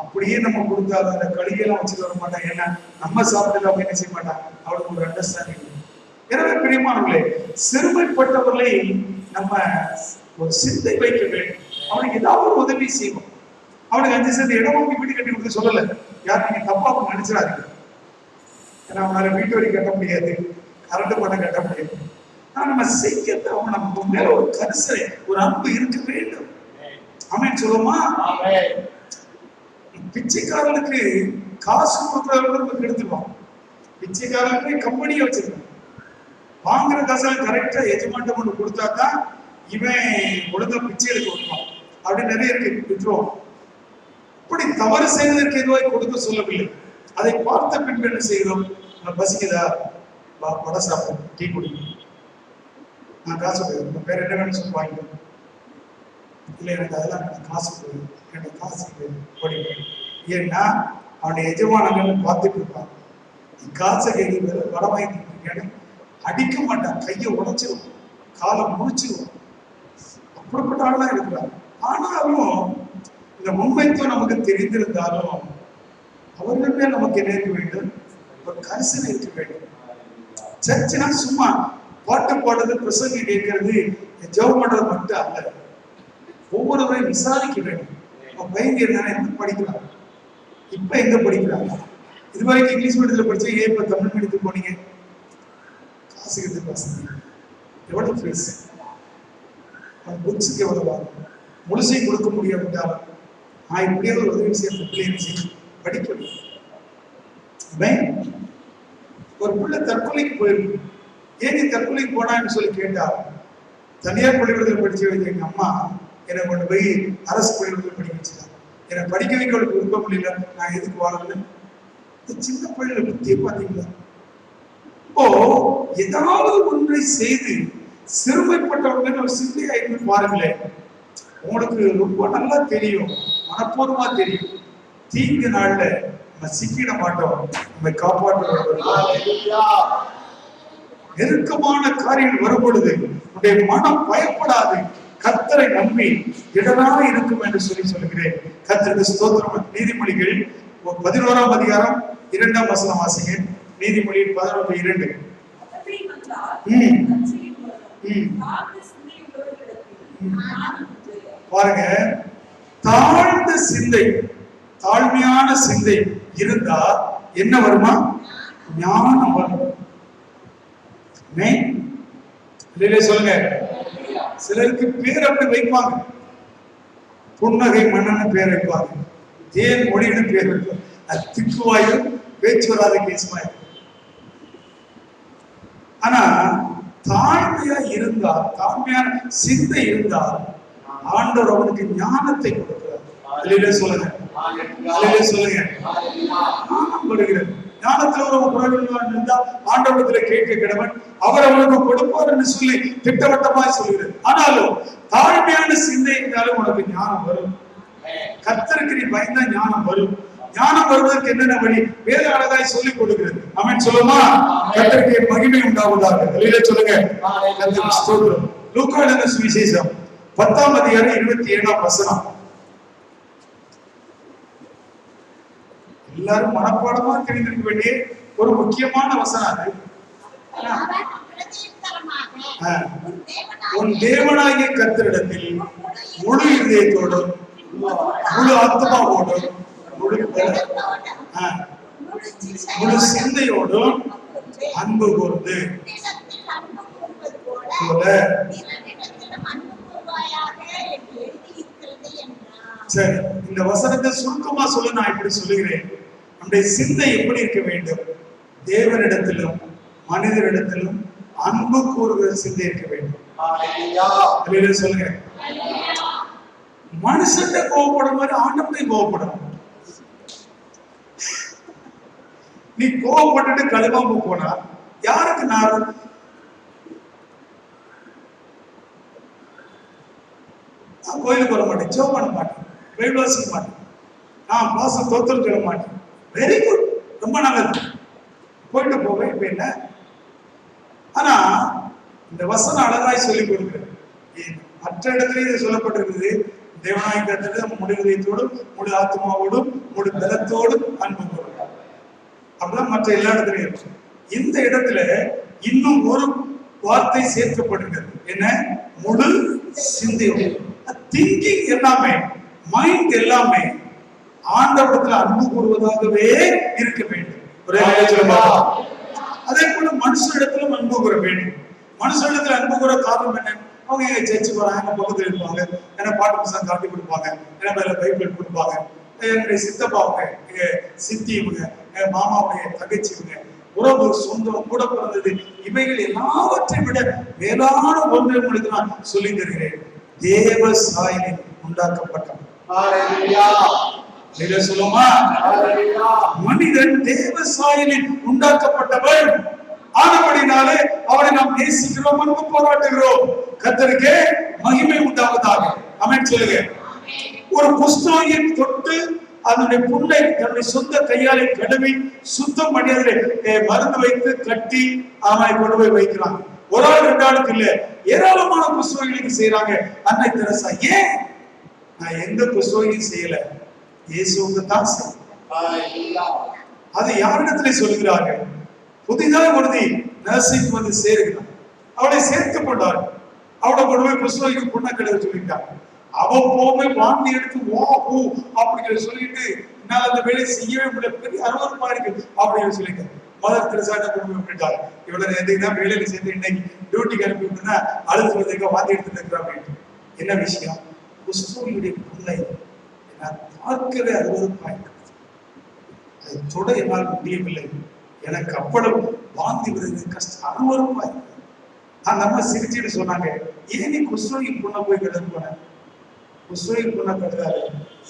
அப்படியே நம்ம கொடுத்தா அந்த கழிகெல்லாம் வச்சுட்டு வர மாட்டான். ஏன்னா நம்ம சாப்பிட்டு அவங்க என்ன செய்ய மாட்டான், அவனுக்கு ஒரு அண்டர்ஸ்டாண்டிங். எனவே பிரியமானவர்களே, சிறுமைப்பட்டவர்களை நம்ம ஒரு சிந்தை வைக்க வேண்டும். அவனுக்கு ஏதாவது ஒரு உதவி செய்வோம். அவனுக்கு 5 சென்ட் இடம் வாங்கி வீடு கட்டி கொடுக்க சொல்லல. யார் நீங்க தப்பா நினைச்சிடாதீங்க. ஏன்னா அவனால வீட்டு வரி கட்ட முடியாது, கரண்ட் பணம் கட்ட முடியாது. ஆனா நம்ம செய்யறது அவன் நம்ம மேல ஒரு கரிசனை, ஒரு அன்பு இருக்க வேண்டும். ஆமென் சொல்லுமா. பிச்சைக்காரனுக்கு காசு கொடுக்கறவங்க எடுத்துருவான். பிச்சைக்காரனுக்கு கம்பெனியை வச்சிருக்கான். வாங்குற காசெல்லாம் கரெக்டா எஜமான்ட்ட கொண்டு கொடுத்தாதான் இவன் ஒழுங்கா பிச்சை எடுக்க வருவான். அப்படி நிறைய இருக்கு விட்டுருவோம். அப்படி தவறு செய்வதற்கு எதுவாய் கொடுக்க சொல்லவில்லை. அதை பார்த்த பின்பு என்ன செய்கிறோம், பசிக்குதா வடை சாப்பிடும், டீ குடிக்கும், நான் காசு போயிடும், உங்க பேர் என்ன வேணும்னு சொல்லி வாங்கிடும். இல்லை எனக்கு அதெல்லாம் காசு போயிடும், எனக்கு காசு படிப்பேன். ஏன்னா அவனுடைய எஜமானங்கள் பார்த்துட்டு இருப்பான். காசை கேட்க வடை வாங்கிட்டு இருக்கேன்னு அடிக்க மாட்டான், கையை உடைச்சிடும், காலை முடிச்சிடும். அப்படிப்பட்ட ஆள்லாம் இருக்கிறான். ஆனாலும் இந்த முன்மைத்துவம் நமக்கு தெரிந்திருந்தாலும் அவர்கள் மேல் நமக்கு என்ன இருக்க வேண்டும், ஒரு கரிசனை இருக்க வேண்டும். சர்ச்சுனா சும்மா பாட்டு பாடுறது, பிரசங்கி கேட்கறது, ஜெபம் பண்றது மட்டும் அல்ல. ஒவ்வொருவரையும் விசாரிக்க வேண்டும். அவன் பையன் இருந்தானே எங்க படிக்கிறான், இப்ப எங்க படிக்கிறாங்க, இது வரைக்கும் இங்கிலீஷ் மீடியத்துல படிச்சா ஏன் இப்ப தமிழ் மீடியத்துக்கு போனீங்க, காசு கட்டு பசங்க எவ்வளவு ஃபீஸ், அவன் புக்ஸுக்கு எவ்வளவு ஆகும், முழுசையும் கொடுக்க முடியாவிட்டாலும் நான் இப்படியே ஒரு உதவி செய்ய பிள்ளைங்க படிக்கணும். ஒரு பிள்ளை தற்கொலைக்கு போயிருக்கு. ஏன் நீ தற்கொலைக்கு போனான்னு சொல்லி கேட்டா, தனியார் பள்ளிக்கூடத்தில் படிச்சு வைக்க எங்க அம்மா என்னை கொண்டு போய் அரசு பள்ளிக்கூடத்தில் படிக்க வச்சுட்டாங்க. என்னை படிக்க வைக்க விருப்பம் இல்லை, நான் எதுக்கு வாழணும். சின்ன பிள்ளைகளை புத்திய பாத்தீங்களா? இப்போ ஏதாவது ஒன்றை செய்து சிறுமைப்பட்டவர்கள் ஒரு சிந்தையா இருந்து பாருங்களேன். உங்களுக்கு ரொம்ப நல்லா தெரியும், மனப்பூர்வமா தெரியும், தீங்கு நாள்ல நம்ம சிக்கிட மாட்டோம், நம்ம காப்பாற்றுவார். நெருக்கமான காரியங்கள் வரும் பொழுது உடைய மனம் பயப்படாது, கர்த்தரை நம்பி இடராக இருக்கும் என்று சொல்லுகிறேன். கர்த்தருக்கு ஸ்தோத்திரம். நீதிமொழிகள் 11ஆம் அதிகாரம் 2ஆம் வசனம் வாசிங்க. நீதிமொழி 11:2. பாருங்க, தாழ்ந்த சிந்தை, தாழ்மையான சிந்தை இருந்தா என்ன வருமா? ஞானம் வரும். சொல்லுங்க. சிலருக்கு பேர் அப்படி வைப்பாங்க, புன்னகை மன்னன் பேர் வைப்பாங்க, தேன் மொழின்னு பேர் வைப்பாங்க. அது திக்குவாயும் பேச்சு வராத கேசுமா. ஆனா தாழ்மையா இருந்தால், தாழ்மையான சிந்தை இருந்தால் ஆண்டவர் அவனுக்கு ஞானத்தை கொடுக்கிறார். சொல்லுங்க, சொல்லுங்க. ஞானம் வருகிறது. ஞானத்துல ஒரு குறைவுள்ளவன் இருந்தால் ஆண்டவரத்துல கேட்க கிடவன், அவர் அவனுக்கு கொடுப்பார் என்று சொல்லி திட்டவட்டமாய் சொல்கிறது. ஆனாலும் தாழ்மையான சிந்தை இருந்தாலும் உனக்கு ஞானம் வரும். கர்த்தருக்கு நீ பயந்தா ஞானம் வரும். ஞானம் வருவதற்கு என்னென்ன வழி வேத அழகாய் சொல்லிக் கொடுக்கிறது. அவன் சொல்லுமா, கர்த்தருக்கு மகிமை உண்டாவதாக. சொல்லுங்க. லூக்கா எழுதின சுவிசேஷம் 10ஆம் அதிகாரம் 27ஆம் வசனம். எல்லாரும் மனப்பாடமா தெரிந்திருக்க வேண்டிய ஒரு முக்கியமான வசனம் அது. உன் தேவனாகிய கர்த்தரிடத்தில் முழு இதயத்தோடும் முழு ஆத்மாவோடும் முழு சிந்தையோடும் அன்பு கூர்ந்து சரி, இந்த வசனத்தை சுருக்கமா சொல்ல நான் இப்படி சொல்லுகிறேன். நம்முடைய சிந்தை எப்படி இருக்க வேண்டும்? தேவனிடத்திலும் மனிதரிடத்திலும் அன்பு கூறுகிற சிந்தை இருக்க வேண்டும். சொல்லுங்க. மனுஷன் கோவப்படும் மாதிரி ஆண்டவனை கோவப்படும். நீ கோவப்பட்டுட்டு கழுவாம போனா யாருக்கு நாரும்? நான் கோயிலுக்கு வர மாட்டேன், ஜெபம் பண்ண மாட்டேன், பைபிள் வாசிக்க மாட்டேன், நான் பாசம் தோத்தல் சொல்ல மாட்டேன். வெரி குட், ரொம்ப நல்லது, போயிட்டு போவேன். இப்ப என்ன? ஆனா இந்த வசனம் அழகாய் சொல்லிக் கொடுக்கிறது. மற்ற இடத்துல இது சொல்லப்பட்டிருக்குது, தேவனாய் கர்த்தரிடத்தில் முழு இதயத்தோடும் முழு ஆத்மாவோடும் முழு பலத்தோடும் அன்பு கூறுகிறார். அப்படிதான் மற்ற எல்லா இடத்துலயும் இருக்கு. இந்த இடத்துல இன்னும் ஒரு வார்த்தை சேர்க்கப்படுகிறது. என்ன? முழு சிந்தையோடு. திங்கிங் எல்லாமே, மைண்ட் எல்லாமே ஆண்டவரிடத்துல அன்பு கூறுவதாகவே இருக்க வேண்டும். அதே போல மனுஷனிடத்திலும் அன்பு கூற வேண்டும். மனுஷனிடத்துல அன்பு கூற காரணம் என்ன? அவங்க எங்க சர்ச்சு போறாங்க, பக்கத்துல இருப்பாங்க, என்ன பாட்டு புத்தகம் காட்டி கொடுப்பாங்க, என்ன மேல பைபிள் கொடுப்பாங்க, என்னுடைய சித்தப்பாவுங்க, எங்க சித்தி இவங்க, எங்க மாமாவுடைய தகச்சி இவங்க, உறவு சொந்தம் கூட பிறந்தது, இவைகள் எல்லாவற்றை விட மேலான ஒன்றை உங்களுக்கு நான் சொல்லி தருகிறேன். தேவ சாயலில் உண்டாக்கப்பட்டவன். சொல்லுமா, மனிதன் தேவ சாயலில் உண்டாக்கப்பட்டவன் ஆனபடினாலே அவரை நாம் நேசிக்கிறோம், அன்பு போராட்டுகிறோம். கர்த்தருக்கு மகிமை உண்டாவதாக. ஆமென் சொல்லுங்க. ஒரு குஷ்டரோகியை தொட்டு அதனுடைய புண்ணை தன்னுடைய சொந்த கையாலை கழுவி சுத்தம் பண்ணி அதில் மருந்து வைத்து கட்டி அவனை கொண்டு போய் வைக்கிறாங்க. ஒரு ஆள் 2 ஆளுக்கு இல்ல, ஏராளமான குஷ்டரோகிகளுக்கு செய்யறாங்க. அன்னை தெரசா ஏன்? நான் எந்த குஷ்டரோகியும் செய்யல, இயேசுவுக்கு தான் செய்ய. அது யாரிடத்துல சொல்லுகிறார்கள்? புதிதாக ஒருத்தி நர்சிங் வந்து சேருகிறார், அவளை சேர்க்கப்பட்டார். அவளை கொண்டு போய் குஷ்டரோகிக்கு புண்ணை கழுவ சொல்லிட்டாங்க. அவன் போவே வாந்தி எடுத்து வா பூ அப்படின்னு சொல்லிட்டு என்னால அந்த வேலையை செய்யவே முடியல, பெரிய அருவருப்பா இருக்கு அப்படின்னு சொல்லிட்டு மதர் தெரசா கொண்டு போய் விட்டுட்டாங்க. இவ்வளவு எதுக்குதான் வேலையில சேர்ந்து இன்னைக்கு டியூட்டிக்கு அனுப்பி விட்டுனா அழுது வந்ததுக்கு வாந்தி எடுத்துட்டு இருக்கிறா அப்படின்னு. என்ன விஷயம்? குஷ்டரோகியுடைய புண்ணை பார்க்கவே அருவருப்பா இருக்கிறது. அதை தொட என்னால் முடியவில்லை, எனக்கு அவ்வளவு வாந்தி வருது, கஷ்டம், அருவருப்பா இருக்கு. அந்த அம்மா சிரிச்சுட்டு சொன்னாங்க, ஏன் நீ குஷ்டரோகி புண்ணை போய் கடந்து போன? குஷ்டரோகி புண்ணை கடுதாரு,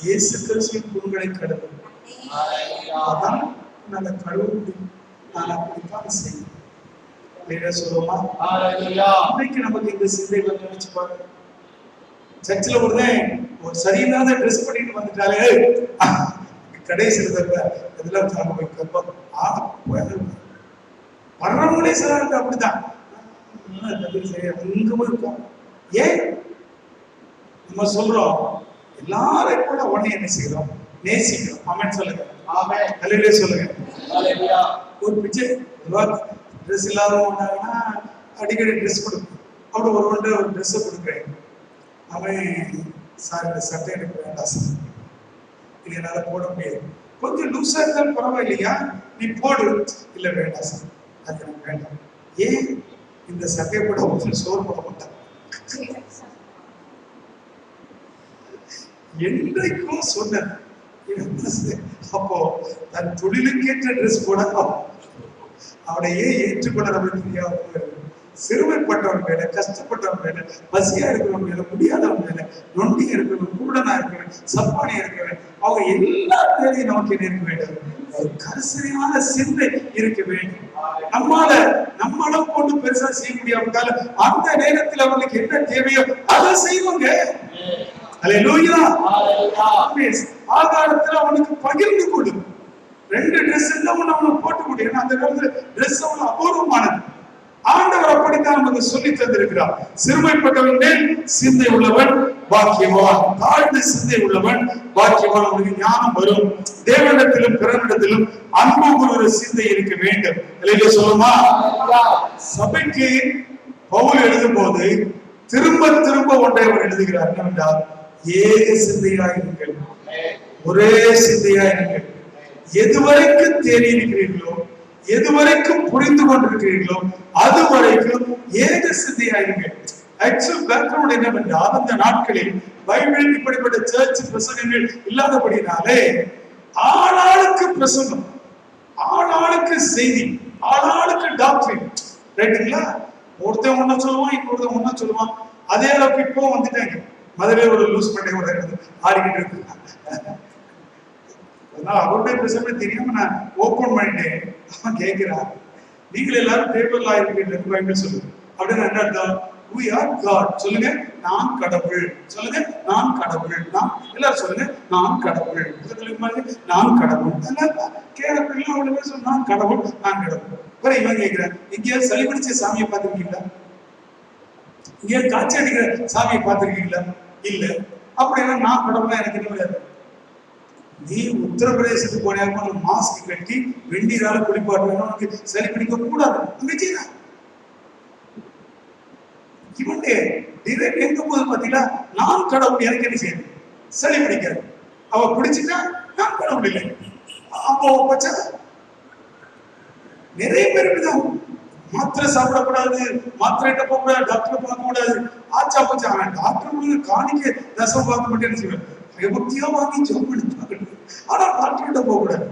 இயேசு கிறிஸ்துவின் புண்களை கடுது, அதான் நல்ல கழுவ முடியும். நான் அப்படித்தான் செய்வேன். சொல்லுமா, இன்னைக்கு நமக்கு இந்த சிந்தை நினைச்சு பாருங்க. சர்ச்சில் ஒரு சரியில்லாத ட்ரெஸ் பண்ணிட்டு வந்துட்டாலே கடைசியில் இதெல்லாம் வர்றவங்களே சில அப்படிதான் இருக்கும். ஏன் நம்ம சொல்றோம் எல்லாரும் கூட உடனே என்ன செய்யறோம், நேசிக்கிறோம். ஆமென் சொல்லுங்க. ஆமென். ஹல்லேலூயா சொல்லுங்க. ஹல்லேலூயா. ஒரு பிச்சை ட்ரெஸ் இல்லாதவங்கன்னா அடிக்கடி ட்ரெஸ் கொடுக்கும். அப்படி ஒரு ட்ரெஸ் கொடுக்குறேன். அவன் சார் இந்த சட்டை எனக்கு வேண்டாம் சார், இது என்னால போட முடியாது, கொஞ்சம் லூஸா இருந்தாலும் பரவாயில்லையா நீ போடு. இல்ல வேண்டாம் சார், அது எனக்கு வேண்டாம். ஏன் இந்த சட்டையை போட ஒரு சோறு போட மாட்டான். என்றைக்கும் சொன்னேன். அப்போ தன் தொழிலுக்கேற்ற ட்ரெஸ் போட அவனை ஏன் ஏற்றுக்கொள்ள நமக்கு தெரியாம சிறுமைப்பட்டவன் மேல, கஷ்டப்பட்டவன் மேல, பசியா இருக்கிறவன் மேல, முடியாதவன் மேல, நொண்டியா இருக்கிறவன், கூடனா இருக்கிறவன், சப்பானியா இருக்கிறவன், அவங்க எல்லா பேரையும் நமக்கு இருக்க வேண்டும். ஒரு கரிசனையான சிந்தை இருக்க வேண்டும். நம்மளால போட்டு பெருசா செய்ய முடியாவிட்டாலும் அந்த நேரத்தில் அவங்களுக்கு என்ன தேவையோ அதை செய்வாங்க. அல்லேலூயா. ஆகாரத்துல அவனுக்கு பகிர்ந்து கொடு. 2 ட்ரெஸ் இருந்தாலும் அவனுக்கு போட்டு கொடு. ஏன்னா அந்த காலத்துல ட்ரெஸ் அவனுக்கு அபூர்வமானது. ஆண்டவர் அப்படித்தான் நமக்கு சொல்லி தந்திருக்கிறார். சிறுமைப்பட்டவன் மேல் சிந்தை உள்ளவன் பாக்கியவான், தாழ்ந்த சிந்தை உள்ளவன் பாக்கியவான். அவனுக்கு ஞானம் வரும். தேவனிடத்திலும் பிறனிடத்திலும் அன்பு ஒரு சிந்தை இருக்க வேண்டும். இல்லையா சொல்லுமா? சபைக்கு பவுல் எழுதும் போது திரும்ப திரும்ப ஒன்றை அவர் எழுதுகிறார். என்னவென்றால், ஏக சிந்தையாயிருங்கள், ஒரே சிந்தையாயிருங்கள். எதுவரைக்கும் தேடி இருக்கிறீர்களோ, எதுவரைக்கும் புரிந்து கொண்டிருக்கிறீர்களோ அதுவரைக்கும் ஏக சிந்தையாயிருங்கள். ஆக்சுவல் பேக்ரவுண்ட் என்னவென்றால், அந்த நாட்களில் பைபிள் இப்படிப்பட்ட சர்ச் பிரசங்கங்கள் இல்லாதபடினாலே ஆளாளுக்கு பிரசங்கம், ஆளாளுக்கு செய்தி, ஆளாளுக்கு டாக்டரின். ரைட்டுங்களா? ஒருத்தன் ஒன்ன சொல்லுவான், இன்னொருத்தன் ஒன்ன சொல்லுவான். அதே அளவுக்கு இப்போ வந்துட்டாங்க. மதுரை ஒரு லூஸ் பண்ணி ஒரு ஆடிக்கிட்டு இருக்கு. அவருடைய பிரசங்கம் தெரியாம நான் ஓபன் பண்ணிட்டேன். அவன் கேட்கிறான், நீங்கள் எல்லாரும் பேப்பர்ல ஆயிருக்கீங்க பைபிள் சொல்லுங்க. அப்படின்னு என்ன அர்த்தம்? We are God. சொல்லுங்க, நான் கடவுள். சொல்லுங்க, நான் கடவுள். நான் எல்லாரும் சொல்லுங்க, நான் கடவுள். நான் கடவுள். கேட்கறதுல அவளுமே சொல்ல, நான் கடவுள், நான் கடவுள். அப்புறம் இவன் கேட்கிறேன், எங்கேயாவது சளி பிடிச்ச சாமியை பார்த்துருக்கீங்களா? எங்கேயாவது காய்ச்சி அடிக்கிற சாமியை பார்த்துருக்கீங்களா? இல்ல. அப்படின்னா நான் கடவுளா எனக்கு என்ன முடியாது. நீ உத்தரப்பிரதேசத்துக்கு போனா மாஸ்க் கட்டி வெந்நீரால குளிப்பாட்டு சளி பிடிக்க கூடாது. அங்க செய்யற இவன்டே டிரைவ் எங்க போது பாத்தீங்களா, நான் கடவுள், எனக்கு என்ன செய்யுது, சளி பிடிக்காது. அவ பிடிச்சிட்டா நான் கடவுள் இல்லை. அப்போ பச்சா நிறைய பேருக்கு தான் மாத்திரை சாப்பிடக்கூடாது, மாத்திரை போக கூடாது, டாக்டர் பார்க்க கூடாது. ஆச்சா போச்சா டாக்டர் காணிக்க தசம் பார்க்க மட்டும் என்ன செய்வேன், விபக்தியா வாங்கி ஜோம் எடுத்து. ஆனா டாக்டர் கிட்ட போக கூடாது.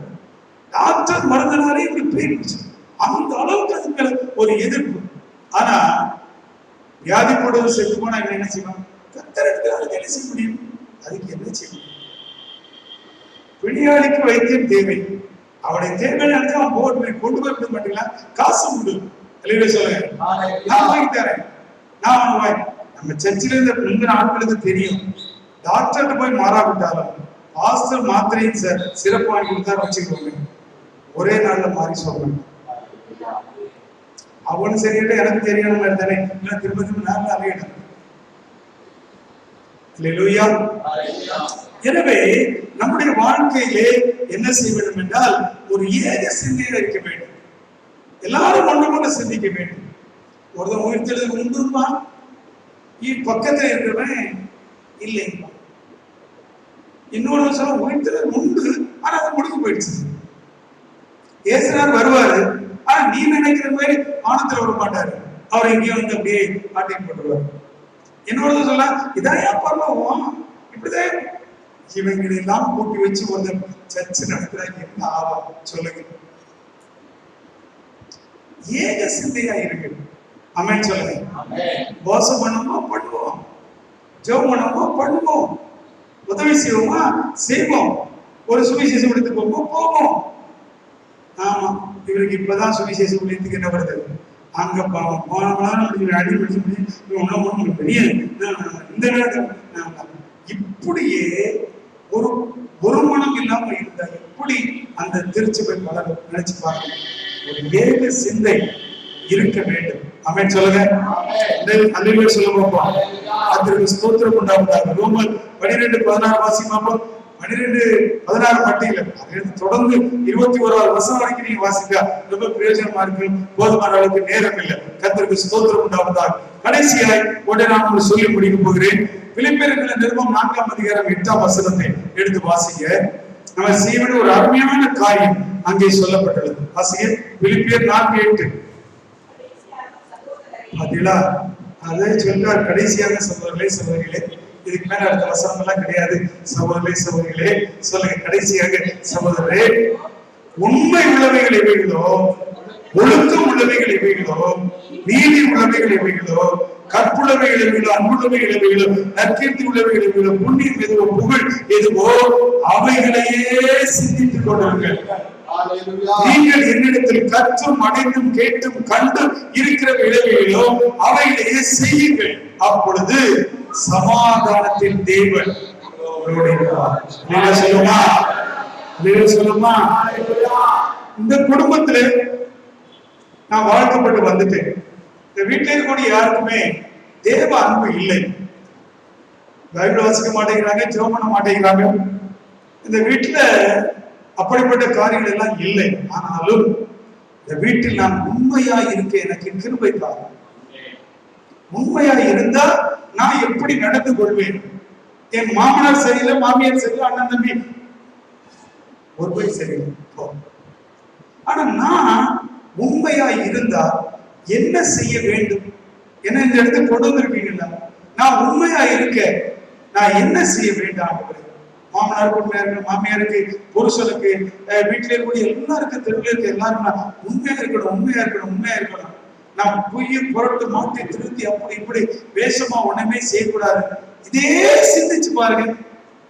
டாக்டர் மருந்தினாலே இப்படி போயிடுச்சு. அந்த அளவுக்கு அதுக்கு மேல ஒரு எதிர்ப்பு. ஆனா வியாதி போடுவது செத்து போனா என்ன செய்வான்? கத்தருக்கு அதுக்கு என்ன செய்ய முடியும்? அதுக்கு என்ன செய்ய முடியும்? பிணியாளிக்கு வைத்தியம் தேவை. அவனை தேவை அவன் போட்டு கொண்டு போய் விட மாட்டீங்களா? காசு உண்டு. சொல்லுங்க, நான் வாங்கி தரேன், நான் வாங்கி. நம்ம சர்ச்சில இருந்த முந்தின ஆட்களுக்கு தெரியும், டாக்டர்கிட்ட போய் மாறாவிட்டாலும் பாஸ்டர் மாத்திரையும் சிறப்பு வாங்கி கொடுத்தா வச்சுக்கோங்க, ஒரே நாள்ல மாறி சொல்றாங்க. அவனு சரியில்லை, எனக்கு தெரியாத மாதிரி தானே, இல்ல திரும்ப திரும்ப நாள் அலையிடும். எனவே நம்முடைய வாழ்க்கையிலே என்ன செய்ய வேண்டும் என்றால், ஒரு ஏக சிந்தையில இருக்க வேண்டும். எல்லாரும் ஒன்று கொண்டு சிந்திக்க வேண்டும். ஒருத்தன் உயிர்த்தெழுதல் உண்டுமா, பக்கத்துல இருக்கிறவன் இல்லைங்களா, இன்னொரு சொல்ல உயிர்த்தெழுதல் உண்டு, ஆனா அது முடிஞ்சு போயிடுச்சு. ஏசுனார் வருவாரு, ஆனா நீ நினைக்கிற மாதிரி ஆனத்துல விட மாட்டாரு. அவர் எங்கேயும் வந்து அப்படியே ஆட்டி போட்டுருவாரு. என்னோட சொல்ல இதான் ஏன் பரவாயில்ல, இப்படிதான் இவங்களை எல்லாம் கூட்டி வச்சு ஒரு சர்ச்சை நடத்துறாங்க. என்ன ஆகும் சொல்லுங்க? ஏக சிந்தையா இருக்கு. ஆமென் சொல்லுங்க. மோசம் பண்ணுவோமா பண்ணுவோம், ஜெபம் பண்ணுவோமா பண்ணுவோம், உதவி செய்வோமா செய்வோம், ஒரு சுவிசேஷம் எடுத்து போவோம் போவோம். ஆமா, இவருக்கு இப்பதான் சுவிசேஷம் ஊழியத்துக்கு என்ன வருது, அங்க போனோம்னா அடிப்படை பெரிய இந்த நேரத்தில் இப்படியே ஒரு ஒரு மனம் இல்லாம இருந்தா எப்படி அந்த திருச்சபை வளரும்? நினைச்சு பாருங்க. ஒரு ஏக சிந்தை இருக்க வேண்டும். ஆமென் சொல்லுங்க. அல்லேலூயா சொல்லுங்க. அதற்கு ஸ்தோத்திரம் உண்டாவதாக. ரோமர் 12:16 வாசிப்போம். 12:16 மட்டும் இல்ல, தொடர்ந்து 21வது வசனம் வரைக்கும் நீங்க வாசிக்க ரொம்ப பிரயோஜனமா இருக்கு. போதுமான அளவுக்கு நேரம் இல்லை. கர்த்தருக்கு ஸ்தோத்திரம் உண்டாவதாக. கடைசியாய் ஒன்றை நான் உங்களுக்கு சொல்லி முடிக்க போகிறேன். பிலிப்பியர்களின் நிருபம் 4ஆம் அதிகாரம் 8ஆம் வசனத்தை எடுத்து வாசிங்க. நம்ம செய்ய வேண்டிய ஒரு அருமையான காரியம் அங்கே சொல்லப்பட்டுள்ளது. வாசிங்க. பிலிப்பியர் 4:8. பாத்தீங்களா? அதை சொல்றார். கடைசியாக சகோதரர்களே சகோதரிகளே, இதுக்கு மேல அடுத்த வசனம் எல்லாம் கிடையாது. சகோதரர்களே சகோதரிகளே சொல்லுங்க. கடைசியாக சகோதரரே, உண்மை உள்ளவைகள் எவைகளோ, ஒழுக்கம் உள்ளவைகள் எவைகளோ, நீதி உள்ளவைகள் எவைகளோ, கற்புள்ளவைகள் எவைகளோ, அன்புள்ளவைகள் எவைகளோ, நற்கீர்த்தி உள்ளவைகள் எவைகளோ, புண்ணியம் எதுவோ, புகழ் எதுவோ, அவைகளையே சிந்தித்துக் கொள்ளுங்கள். நீங்கள் என்னிடத்தில் கற்றும் அடைந்தும் கேட்டும் கண்டும் இருக்கிற விளைவுகளோ அவைகளையே செய்யுங்கள். அப்பொழுது சமாதானத்தின் தேவன் சொல்லுமா. இந்த குடும்பத்துல நான் வாழ்க்கப்பட்டு வந்துட்டேன். இந்த வீட்டில இருக்கக்கூடிய யாருக்குமே தேவ அன்பு இல்லை. பைபிள் வாசிக்க மாட்டேங்கிறாங்க, ஜெபம் பண்ண மாட்டேங்கிறாங்க. இந்த வீட்டுல அப்படிப்பட்ட காரியங்கள் எல்லாம் இல்லை. ஆனாலும் இந்த வீட்டில் நான் உண்மையா இருக்க எனக்கு கிருபை தாரும். உண்மையா இருந்தா நான் எப்படி நடந்து கொள்வேன்? என் மாமனார் சரியில்லை, மாமியார் சரியில்லை, அண்ணன் தம்பி ஒரு போய் சரியில்லை. ஆனா நான் உண்மையா இருந்தா என்ன செய்ய வேண்டும்? என்ன இந்த இடத்துக்கு கொண்டு வந்திருக்கீங்களா? நான் உண்மையா இருக்க நான் என்ன செய்ய வேண்டாம்? மாமனாருக்கு உண்மையா இருக்கணும், மாமியாருக்கு, புருஷனுக்கு, வீட்டில இருக்கக்கூடிய எல்லாருக்கும், தெருவில் இருக்க எல்லாரும் உண்மையா இருக்கணும், உண்மையா இருக்கணும், உண்மையா இருக்கணும். நான் பொய்யை புரட்டு மாற்றி திருத்தி அப்படி இப்படி வேஷமா ஒண்ணுமே செய்யக்கூடாது. இதே சிந்திச்சு பாருங்க.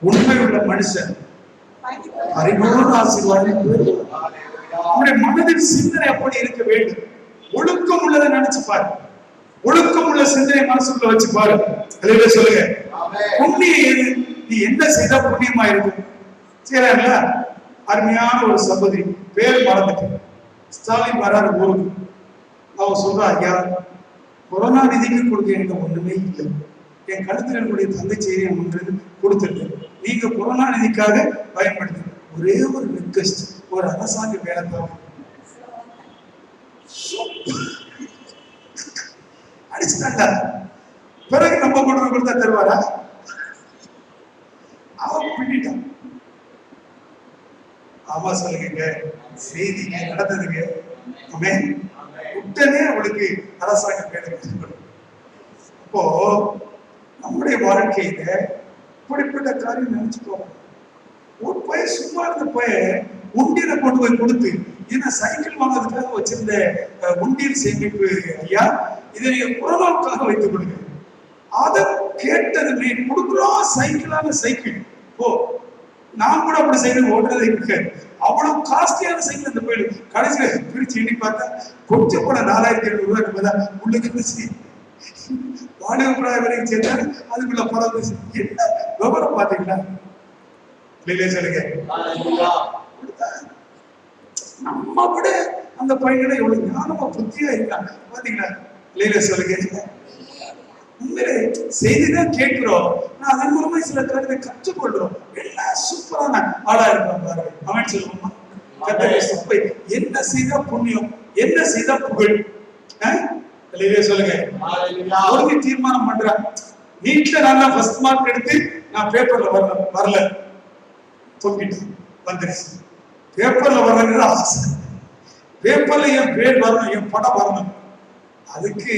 உண்மை உள்ள மனுஷன் பரிபூர்ண ஆசீர்வாதம். நம்முடைய மனதின் சிந்தனை அப்படி இருக்க வேண்டும். ஒழுக்கம் உள்ளதை நினைச்சு பாரு. ஒழுக்கம் உள்ள சிந்தனை மனசுக்குள்ள வச்சு பாரு. அதுல சொல்லுங்க, புண்ணியம் நீ என்ன செய்தா புண்ணியமா இருக்கும்? சரிங்களா? அருமையான ஒரு சகோதரி, பேர் மறந்துட்டு, ஸ்டாலின் வராரு ஊருக்கு. அவன் சொல்றா, ஐயா கொரோனா விதிக்கு கொடுக்க எனக்கு ஒண்ணுமே இல்லை. என் கழுத்துல என்னுடைய தங்கச்சேரியை ஒன்று கொடுத்துருக்கு. நீங்க கொரோனா நிதிக்காக பயன்படுத்து. ஒரே ஒரு ரிக்வெஸ்ட், ஒரு அரசாங்க வேலை தான் அடிச்சுட்டாண்டா. பிறகு நம்ம கொண்டு கொடுத்தா தருவாரா? அவன் பின்னிட்டான். ஆமா சொல்லுங்க, செய்திங்க நடந்ததுங்க. உடனே அவளுக்கு அரசாங்கம் வேலை. அப்போ நம்முடைய வாழ்க்கையில இப்படிப்பட்ட காரியம் நினைச்சுக்கோ. ஒரு பையன் சும்மா இருந்த பையன் உண்டியலை கொண்டு போய் கொடுத்து, ஏன்னா சைக்கிள் வாங்குறதுக்காக வச்சிருந்த உண்டியல் சேமிப்பு, ஐயா இதை நீங்க கொரோனாவுக்காக வைத்துக் கொடுங்க. அதை கேட்டதுமே கொடுக்குறோம். சைக்கிளான சைக்கிள். ஓ, நான் கூட அப்படி சைக்கிள் ஓட்டுறதே இருக்காது. அவ்வளவு காஸ்ட்லியான சைக்கிள் அந்த போயிடு. கடைசியில பிரிச்சு எண்ணி பார்த்தா கொஞ்சம் கூட 4700 உள்ளுக்கு இருந்துச்சு. வாடகை பிராய வரைக்கும் சேர்ந்தாரு. அதுக்குள்ள பரவாயில்ல. என்ன விவரம் பாத்தீங்களா? சொல்லுங்க. நம்ம விட அந்த பையனை எவ்வளவு ஞானமா புத்தியா இருக்காங்க பாத்தீங்களா? சொல்லுங்க. உண்மையிலே செய்திதான் கேட்கிறோம். நான் அதன் மூலமா சில காரியத்தை கற்றுக்கொள்றோம். எல்லாம் சூப்பரான ஆளா இருக்கான் பாருங்க. அவன் சொல்லுவோமா, என்ன செய்தா புண்ணியம், என்ன செய்தா புகழ்? சொல்லுங்க. ஒரு தீர்மானம் பண்றேன். நீட்ல நல்லா ஃபர்ஸ்ட் மார்க் எடுத்து நான் பேப்பர்ல வரல தொங்கிட்டு வந்துருச்சு. பேப்பர்ல வரணுங்கிற ஆசை. பேப்பர்ல என் பேர் வரணும், என் படம் வரணும். அதுக்கு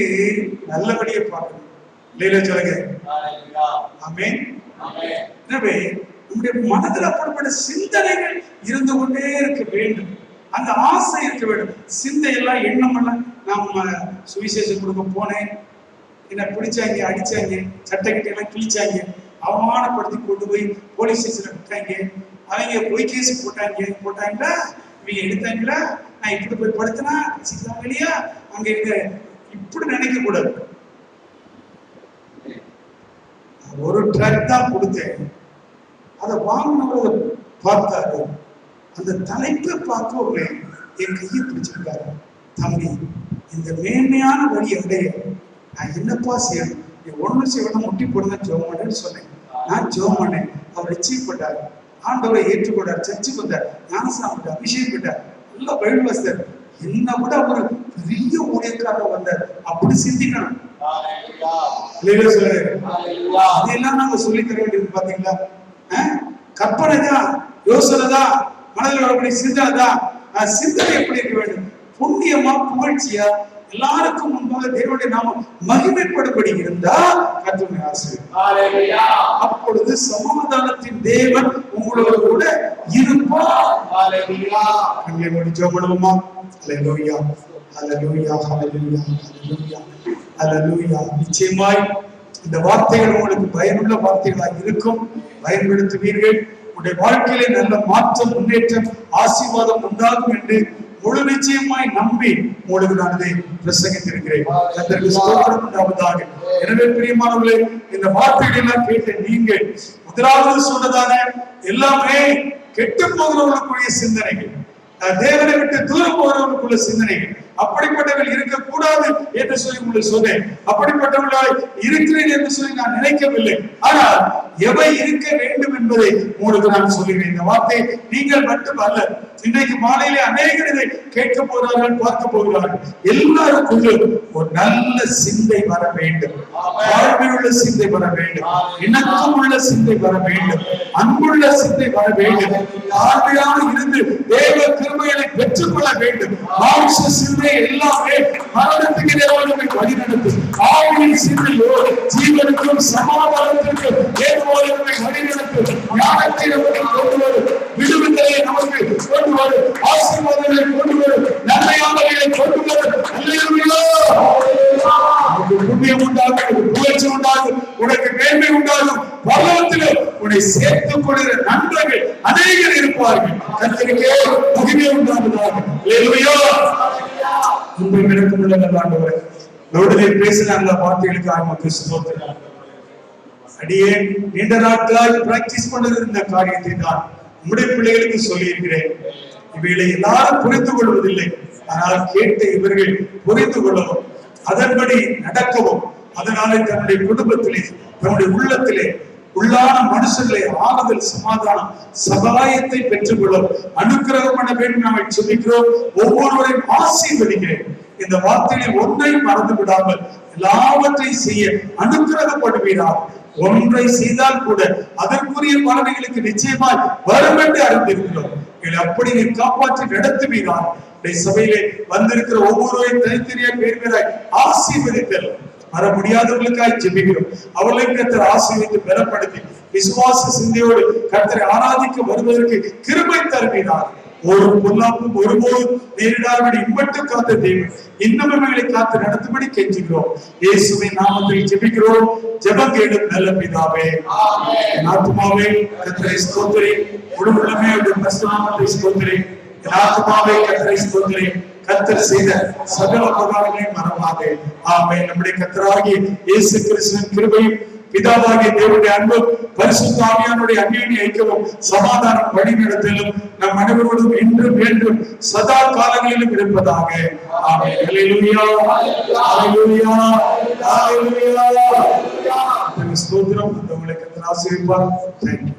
நல்லபடியா பார்க்கணும். சொல்லுங்க. ஆமென். எனவே நம்முடைய மனதில் அப்படிப்பட்ட சிந்தனைகள் இருந்து கொண்டே இருக்க வேண்டும். அந்த ஆசை இருக்க வேண்டும். சிந்தை எல்லாம், எண்ணம் எல்லாம். நம்ம சுவிசேஷம் கொடுக்க போனேன், என்ன பிடிச்சாங்க, அடிச்சாங்க, சட்டைக்கிட்ட எல்லாம் கிழிச்சாங்க, அவமானப்படுத்தி கொண்டு போய் போலீஸ் ஸ்டேஷன்ல விட்டாங்க. அவங்க பொய் கேஸ் போட்டாங்களா, இவங்க எடுத்தாங்களா, நான் இப்படி போய் படுத்தினா இல்லையா, அங்க இருக்க இப்படி நினைக்க கூடாது. ஒரு ட்ரக் தான் கொடுத்தேன். அதை வாங்கினவரை பார்த்தாரு. அந்த தலைப்பை பார்த்த உடனே என் கையை பிடிச்சிருக்காரு. தம்பி, இந்த மேன்மையான வழி அடைய நான் என்னப்பா செய்யணும்? நீ ஒண்ணு செய்யணும், முட்டி போடுங்க, ஜெபம் பண்ணேன்னு சொன்னேன். நான் ஜெபம் பண்ணேன். அவர் ரிசீவ் பண்ணார். ஆண்டவரை ஏற்றுக்கொண்டார். சர்ச்சுக்கு வந்தார். ஞானஸ்நானம் அபிஷேகம் பண்ணார். நல்லா பைபிள் வாசித்தார். என்ன விட ஒரு பெரிய ஊழியக்காரர் வந்தார். அப்படி சிந்திக்கணும். அதெல்லாம் நாங்க சொல்லி தர வேண்டியது பாத்தீங்களா? கற்பனை தான், யோசனை தான், மனதில் வரக்கூடிய சிந்தனை தான். சிந்தனை எப்படி இருக்க வேண்டும்? புண்ணியமா, புகழ்ச்சியா, எல்லாருக்கும் முன்பாக தேவனுடைய நாமம் மகிமைப்படும்படி இருந்தா கர்த்தருடைய ஆசீர்வாதம். அப்பொழுது சமாதானத்தின் தேவன் உங்களோடு கூட இருப்பார். கண்களை மூடி ஜெபம் பண்ணுவோமா? ஹல்லேலூயா, ஹல்லேலூயா, ஹல்லேலூயா, ஹல்லேலூயா, ஹல்லேலூயா. நிச்சயமாய் இந்த வார்த்தைகள் உங்களுக்கு பயனுள்ள வார்த்தைகளாக இருக்கும். பயன்படுத்துவீர்கள். உங்களுடைய வாழ்க்கையிலே நல்ல மாற்றம், முன்னேற்றம், ஆசீர்வாதம் உண்டாகும் என்று முழு நிச்சயமாய் நம்பி உங்களுக்கு நான் இதை பிரசங்கித்திருக்கிறேன். கர்த்தருக்கு ஸ்தோத்திரம் உண்டாவதாக. எனவே பிரியமானவர்களே, இந்த வார்த்தைகளை எல்லாம் கேட்ட நீங்கள் முதலாவது சொன்னதான எல்லாமே கெட்டு போகிறவர்களுக்குரிய சிந்தனைகள், தேவனை விட்டு தூரம் போகிறவர்களுக்குள்ள சிந்தனைகள், அப்படிப்பட்டவர்கள் இருக்கக்கூடாது என்று சொல்லி உங்களுக்கு சொன்னேன். அப்படிப்பட்டவர்களால் இருக்கிறேன் என்று சொல்லி நான் நினைக்கவில்லை. ஆனால் எவை இருக்க வேண்டும் என்பதை உங்களுக்கு நான் சொல்லுகிறேன். இந்த வார்த்தை நீங்கள் மட்டும் அல்ல, இன்றைக்கு மாலையிலே அநேகர் இதை கேட்க போகிறார்கள், பார்க்க போகிறார்கள். எல்லாருக்குள்ளும் ஒரு நல்ல சிந்தை வர வேண்டும். வாழ்வுள்ள சிந்தை வர வேண்டும். இணக்கம் உள்ள சிந்தை வர வேண்டும். அன்புள்ள சிந்தை வர வேண்டும். ஆர்வையாக இருந்து தேவ கிருபைகளை பெற்றுக் கொள்ள வேண்டும். மாம்ச சிந்தை எல்லாமே மரணத்துக்கு தேவனுக்கு வழி நடத்தும். ஆவியின் சிந்தையோ ஜீவனுக்கும் சமாதானத்திற்கும் தேவனுக்கு வழி நடத்தும். ஞானத்தை நமக்கு கொண்டு வரும். விடுதலையை நமக்கு கொண்டு வரும். ஆசீர்வாதங்களை கொண்டு வரும். நன்மையானவைகளை கொண்டு வரும். புண்ணியம் உண்டாகும், புகழ்ச்சி உண்டாகும், உனக்கு மேன்மை உண்டாகும். பரலோகத்திலே உன்னை சேர்த்துக் கொள்கிற நண்பர்கள் அநேகர் இருப்பார்கள். கர்த்தருக்கே மகிமை உண்டாகுதாக. அல்லேலூயா. உங்கள் இடத்தில் உள்ள ஆண்டவரே, நோடிலே பேசின அந்த வார்த்தைகளுக்காக உமக்கு ஸ்தோத்திரம். அடியே நீண்ட நாட்களாக பிராக்டிஸ் பண்ணது இந்த காரியத்தை தான் உம்முடைய பிள்ளைகளுக்கு சொல்லி இருக்கிறேன். இவைகளை எல்லாரும் புரிந்து கொள்வதில்லை. ஆனால் கேட்ட இவர்கள் புரிந்து கொள்ளவும், அதன்படி நடக்கவும், அதனாலே தன்னுடைய குடும்பத்திலே, தன்னுடைய உள்ளத்திலே உள்ளான மனுஷர்களை ஆறுதல், சமாதானம், சகாயத்தை பெற்றுக் கொள்ளும் அனுக்கிரகம் பண்ண வேண்டும். நாங்கள் சொல்லிக்கிறோம். ஒவ்வொருவரையும் ஆசீர்வதிக்கிறேன். இந்த வார்த்தையை ஒன்றை மறந்து விடாமல் எல்லாவற்றையும் செய்ய அனுக்கிரகப்படுவீராக. ஒன்றை செய்தால் கூட அதற்குரிய பலன்களுக்கு நிச்சயமாய் வரும் என்று அறிந்திருக்கிறோம். அப்படி நீ காப்பாற்றி நடத்துவீராக. சபையிலே வந்திருக்கிற ஒவ்வொருவரையும் தனித்தனியா பேர் பேராய் ஆசீர்வதித்தல் வர முடியாதவர்களுக்காய் ஜெபிக்கிறோம். அவர்களை கர்த்தர் ஆசீர்வதித்து பலப்படுத்தி விசுவாச சிந்தையோடு கர்த்தரை ஆராதிக்க வருவதற்கு கிருபை தருவீராக. ஒரு பொல்லாப்பும் ஒருபோது நேரிடாதபடி இம்மட்டு காத்த தேவன் இன்னும் எங்களை காத்து நடத்தும்படி கெஞ்சுகிறோம். இயேசுவின் நாமத்தில் ஜெபிக்கிறோம். ஜெபம் கேளும் நல்ல பிதாவே. என் ஆத்துமாவே கர்த்தரை ஸ்தோத்திரி. உடம்புலமே அவருடைய பரிசுத்த நாமத்தை ஸ்தோத்திரி. என் ஆத்துமாவே கர்த்தரை ஸ்தோத்திரி. கர்த்தர் செய்த சகல உபகாரங்களையும் மறவாதே. ஆமென். நம்முடைய கர்த்தராகிய இயேசு கிறிஸ்துவின் கிருபையும் பிதாவாகிய தேவனுடைய அன்பும் பரிசுத்த ஆவியானுடைய அந்யோன்ய ஐக்கியமும் சமாதானம் வழி நடத்தலும் நம் அனைவரோடும் இன்றும் என்றும் சதா காலங்களிலும் இருப்பதாக. ஆமென். அல்லேலூயா, அல்லேலூயா, அல்லேலூயா. ஸ்தோத்திரம். உங்களை கர்த்தர் ஆசீர்வதிப்பார். Thank you.